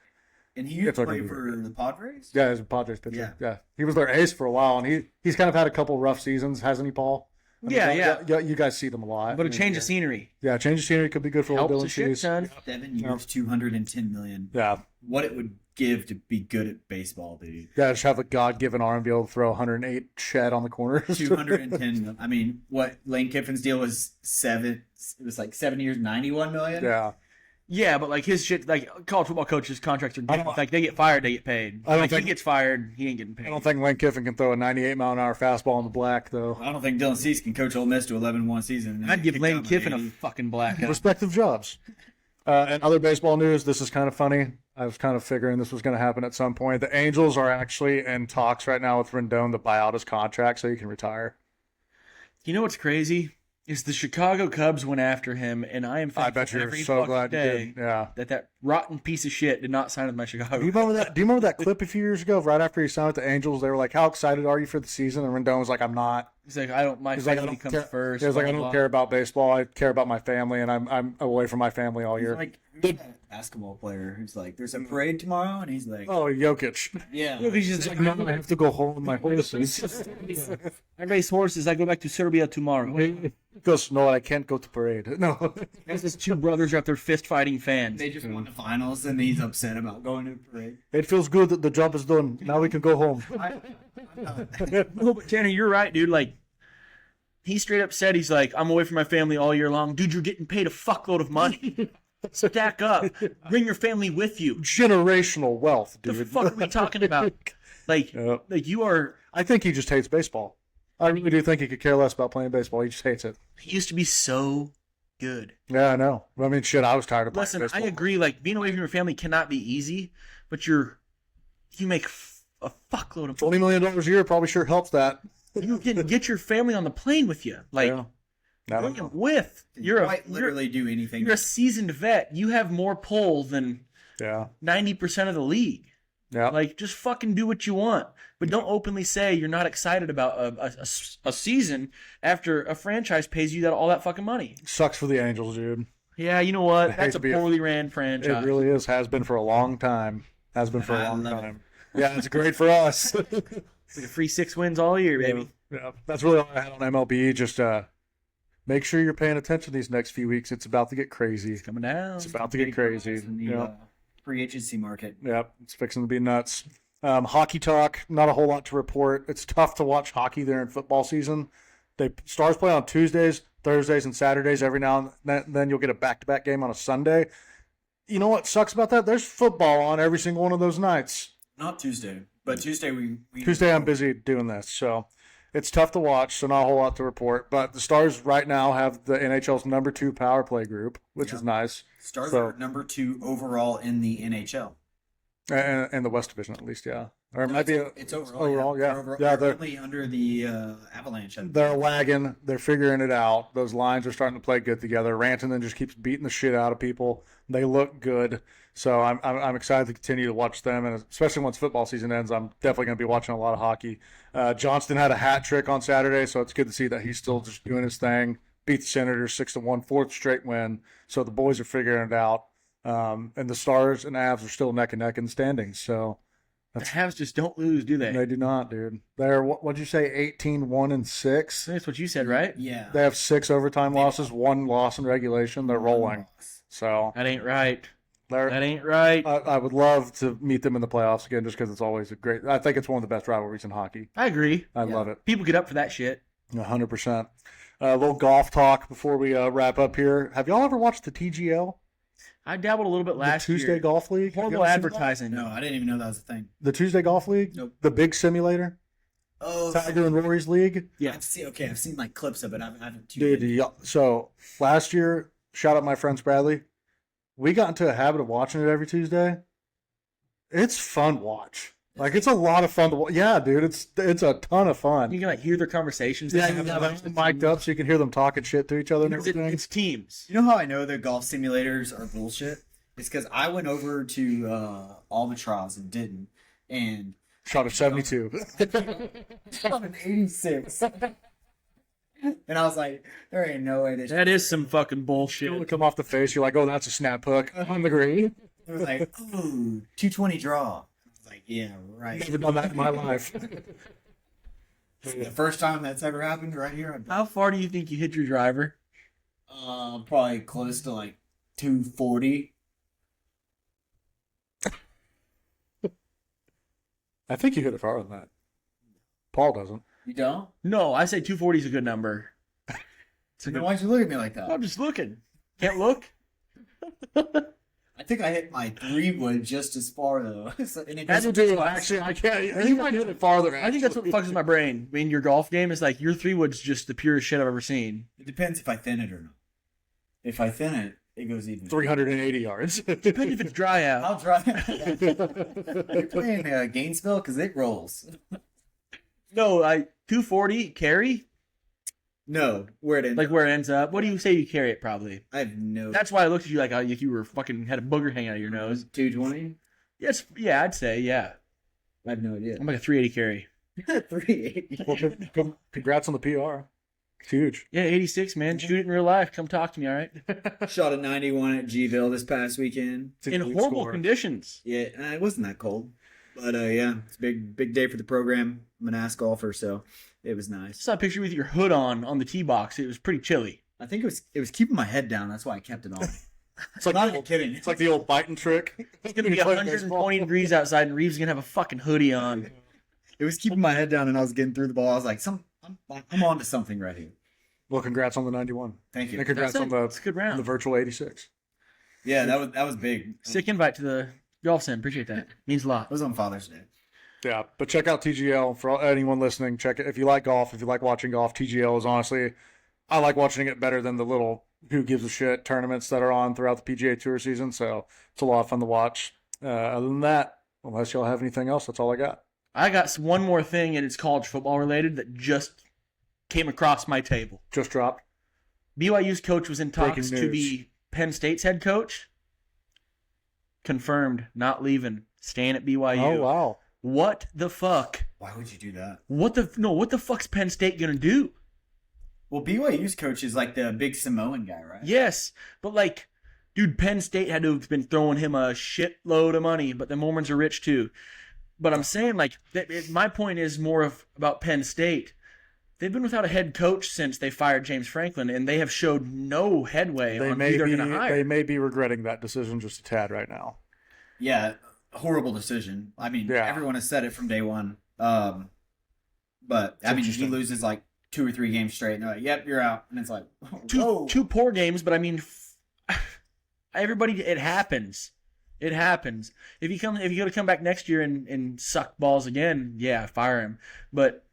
And he used to it's play like a- for the Padres? Yeah, he's a Padres pitcher. Yeah, he was their ace for a while, and he's kind of had a couple rough seasons, hasn't he, Paul? Yeah, you guys see them a lot. But a change of scenery. Yeah, change of scenery could be good for old Helps Dylan a shit Cease. ton. 7 years, $210 million. Yeah. What it would give to be good at baseball, dude. Yeah, just have a God-given arm, be able to throw 108 shed on the corners. 210. I mean, what Lane Kiffin's deal was 7. It was like 7 years, $91 million. Yeah. Yeah, but like his shit, like college football coaches' contracts are different. Like they get fired, they get paid. I don't Like think- he gets fired, he ain't getting paid. I don't think Lane Kiffin can throw a 98-mile-an-hour fastball in the black, though. I don't think Dylan Cease can coach Ole Miss to 11-1 season. I'd give Kick Lane out by Kiffin a 80. fucking black eye. Respective jobs. And other baseball news, this is kind of funny. I was kind of figuring this was going to happen at some point. The Angels are actually in talks right now with Rendon to buy out his contract so he can retire. You know what's crazy? Is the Chicago Cubs went after him, and I am I bet thankful you're every so fucking glad you day did. Yeah. that rotten piece of shit did not sign with my Chicago. Do you remember that clip a few years ago, right after he signed with the Angels? They were like, "How excited are you for the season?" And Rendon was like, "I'm not." He's like, my He's like, family comes care. first. He was like, blah, "I don't blah, care about baseball. I care about my family, and I'm away from my family all year." Like, who's that basketball player who's like, there's a parade tomorrow? And he's like, Oh, Jokic. yeah. Look, he's just like, No, I have to go home with my horses. I race horses. I go back to Serbia tomorrow. He goes, "No, I can't go to parade." No. There's his two brothers out there fist fighting fans. They just won the finals, and he's upset about going to the parade. It feels good that the job is done. Now we can go home. No, but Tanner, you're right, dude. Like, he straight up said, he's like, I'm away from my family all year long. Dude, you're getting paid a fuckload of money. Stack up. Bring your family with you. Generational wealth, The dude. fuck are we talking about? Like, Yep. like you are. I think he just hates baseball. I really do think he could care less about playing baseball. He just hates it. He used to be so good. Yeah, I know. I mean, shit, I was tired of playing Listen, baseball. I agree. Like, being away from your family cannot be easy, but you make a fuckload of $20 million a year probably sure helps that. You can get your family on the plane with you. Like, Yeah. I don't bring know. them with. You quite literally do anything. You're a seasoned vet. You have more pull than Yeah. 90% of the league. Yeah. Like, just fucking do what you want. But don't openly say you're not excited about a season after a franchise pays you all that fucking money. Sucks for the Angels, dude. Yeah, you know what? hate That's to a be a- poorly ran It franchise. really is. Has been for a long time. Has been for a I long love time. Yeah, it's great for us. It's like a free 6 wins all year, baby. Yeah, that's really all I had on MLB. Just make sure you're paying attention these next few weeks. It's about to get crazy. It's coming down. It's about to get crazy. in the Yeah. free agency market. Yep, it's fixing to be nuts. Hockey talk, not a whole lot to report. It's tough to watch hockey there in football season. Stars play on Tuesdays, Thursdays, and Saturdays. Every now and then you'll get a back-to-back game on a Sunday. You know what sucks about that? There's football on every single one of those nights. Not Tuesday, but Tuesday we Tuesday I'm busy doing this, so it's tough to watch, so not a whole lot to report. But the Stars right now have the NHL's number 2 power play group, which is nice. Stars So- are number 2 overall in the NHL. And the West Division, at least, yeah. Or it might be It's overall. overall, yeah. They're Yeah, they're they're, only under the Avalanche. they're a wagon. They're figuring it out. Those lines are starting to play good together. Rantanen just keeps beating the shit out of people. They look good. So I'm excited to continue to watch them, and especially once football season ends, I'm definitely going to be watching a lot of hockey. Johnston had a hat trick on Saturday, so it's good to see that he's still just doing his thing. Beat the Senators 6-1, fourth straight win. So the boys are figuring it out. And the Stars and Avs are still neck and neck in the standings. So The Habs just don't lose, do they? they do not, dude. They're what'd you say, 18-1-6? That's what you said, right? Yeah. They have 6 overtime losses, 1 loss in regulation. They're rolling. So That ain't right. they're. That ain't right. I would love to meet them in the playoffs again, just because it's always a great. I think it's one of the best rivalries in hockey. I agree. I love it, People get up for that shit. 100%. A little golf talk before we wrap up here. Have y'all ever watched the TGL, I dabbled a little bit the last Tuesday year. Golf League? Have you Horrible ever seen that? advertising. No, I didn't even know that was a thing. The Tuesday Golf League, Nope. the big simulator, Oh, Tiger and Rory's league. Yeah. I've seen like clips of it. I haven't Dude, tuned in. so last year, shout out my friends Bradley. We got into a habit of watching it every Tuesday. It's fun watch. Like it's a lot of fun to watch. Yeah, dude, it's a ton of fun. You can like hear their conversations. Yeah, They you have have like- them mic'd up so you can hear them talking shit to each other and It's, everything. it's teams. You know how I know the golf simulators are bullshit? It's because I went over to Albatross and didn't, and Shot of 72. shot an 86. And I was like, there ain't no way this. That is some fucking It'll bullshit. come off the face. You're like, oh, that's a snap hook on the green. It was like, ooh, 220 draw. I was like, yeah, right. Never done that in my life. The first time that's ever happened right here. How far do you think you hit your driver? Probably close to like 240. I think you hit it farther than that. Paul doesn't. You don't? No, I say 240 is a good number. So then why'd you look at me like that? I'm just looking. Can't look? I think I hit my 3-wood just as far though. And it That's just- what actually I can't. You might hit it farther. I think that's what fucks with my brain. I mean, your golf game is like, your 3-wood's just the purest shit I've ever seen. It depends if I thin it or not. If I thin it, it goes even. 380 yards. Depends if it's dry out. I'll try it. You're playing Gainesville because it rolls. No, 240 carry? No, where it ends. Like where it ends up. What do you say you carry it probably? I have no. That's why I looked at you like you were fucking had a booger hanging out of your nose. 220. Yes, yeah, I'd say, yeah. I have no idea. I'm like a 380 carry. 380. Well, congrats on the PR. It's huge. Yeah, 86, man. Shoot it in real life. Come talk to me, all right? Shot a 91 at Gville this past weekend. It's a In elite horrible score. conditions. Yeah, it wasn't that cold, but yeah, it's a big day for the program. I'm an ass golfer, so it was I nice. saw a picture with your hood on the tee box. It was pretty chilly. I think it was keeping my head down. That's why I kept it on. It's like Not the even old, kidding. it's like the old biting trick. It's gonna be 120 degrees outside, and Reeves is gonna have a fucking hoodie on. It was keeping my head down, and I was getting through the ball. I was like, I'm on to something right here. Well, congrats on the 91. Thank you. And congrats That's on the, It's a good on the round. virtual 86. Yeah, that was big. Sick invite to the golf sim. Appreciate that. Means a It lot. was on Father's Day. Yeah, but check out TGL for anyone listening. Check it if you like golf. If you like watching golf, TGL is honestly, I like watching it better than the little who gives a shit tournaments that are on throughout the PGA Tour season. So it's a lot of fun to watch. Other than that, unless y'all have anything else, that's all I got. I got one more thing, and it's college football related that just came across my table. Just dropped. BYU's coach was in talks Breaking to news. be Penn State's head coach. Confirmed, not leaving, staying at BYU. Oh wow. What the fuck? Why would you do that? What the fuck's Penn State gonna do? Well, BYU's coach is like the big Samoan guy, right? Yes, but like, dude, Penn State had to have been throwing him a shitload of money, but the Mormons are rich too. But I'm saying, like, my point is more about Penn State. They've been without a head coach since they fired James Franklin, and they have showed no headway They on may who they're be going to hire. they may be regretting that decision just a tad right now. Yeah, horrible decision. I mean, Yeah. everyone has said it from day one. But I mean, he interesting. loses like 2 or 3 games straight, and they're like, "Yep, you're out." And it's like, Two poor games, but I mean, everybody, it happens. It happens. If you go to come back next year and suck balls again, yeah, fire him. But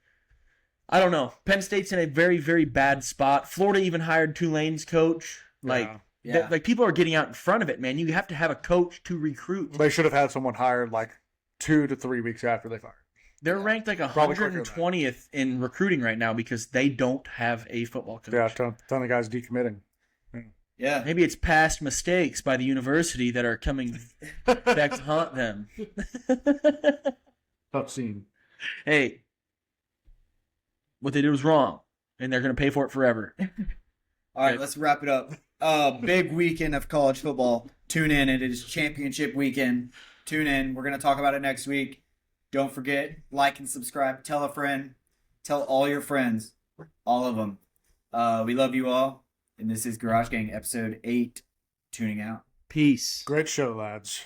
I don't know. Penn State's in a very, very bad spot. Florida even hired Tulane's coach. Like, Yeah. like people are getting out in front of it, man. You have to have a coach to recruit. They should have had someone hired like 2 to 3 weeks after they fired. They're ranked like Probably quicker than that. 120th in recruiting right now because they don't have a football coach. Yeah, ton of guys decommitting. yeah. Maybe it's past mistakes by the university that are coming back to haunt them. Tough scene. Hey, what they did was wrong, and they're going to pay for it forever. All right, let's wrap it up. Big weekend of college football. Tune in. It is championship weekend. Tune in. We're going to talk about it next week. Don't forget, like and subscribe. Tell a friend. Tell all your friends. All of them. We love you all. And this is Garage Gang episode 8. Tuning out. Peace. Great show, lads.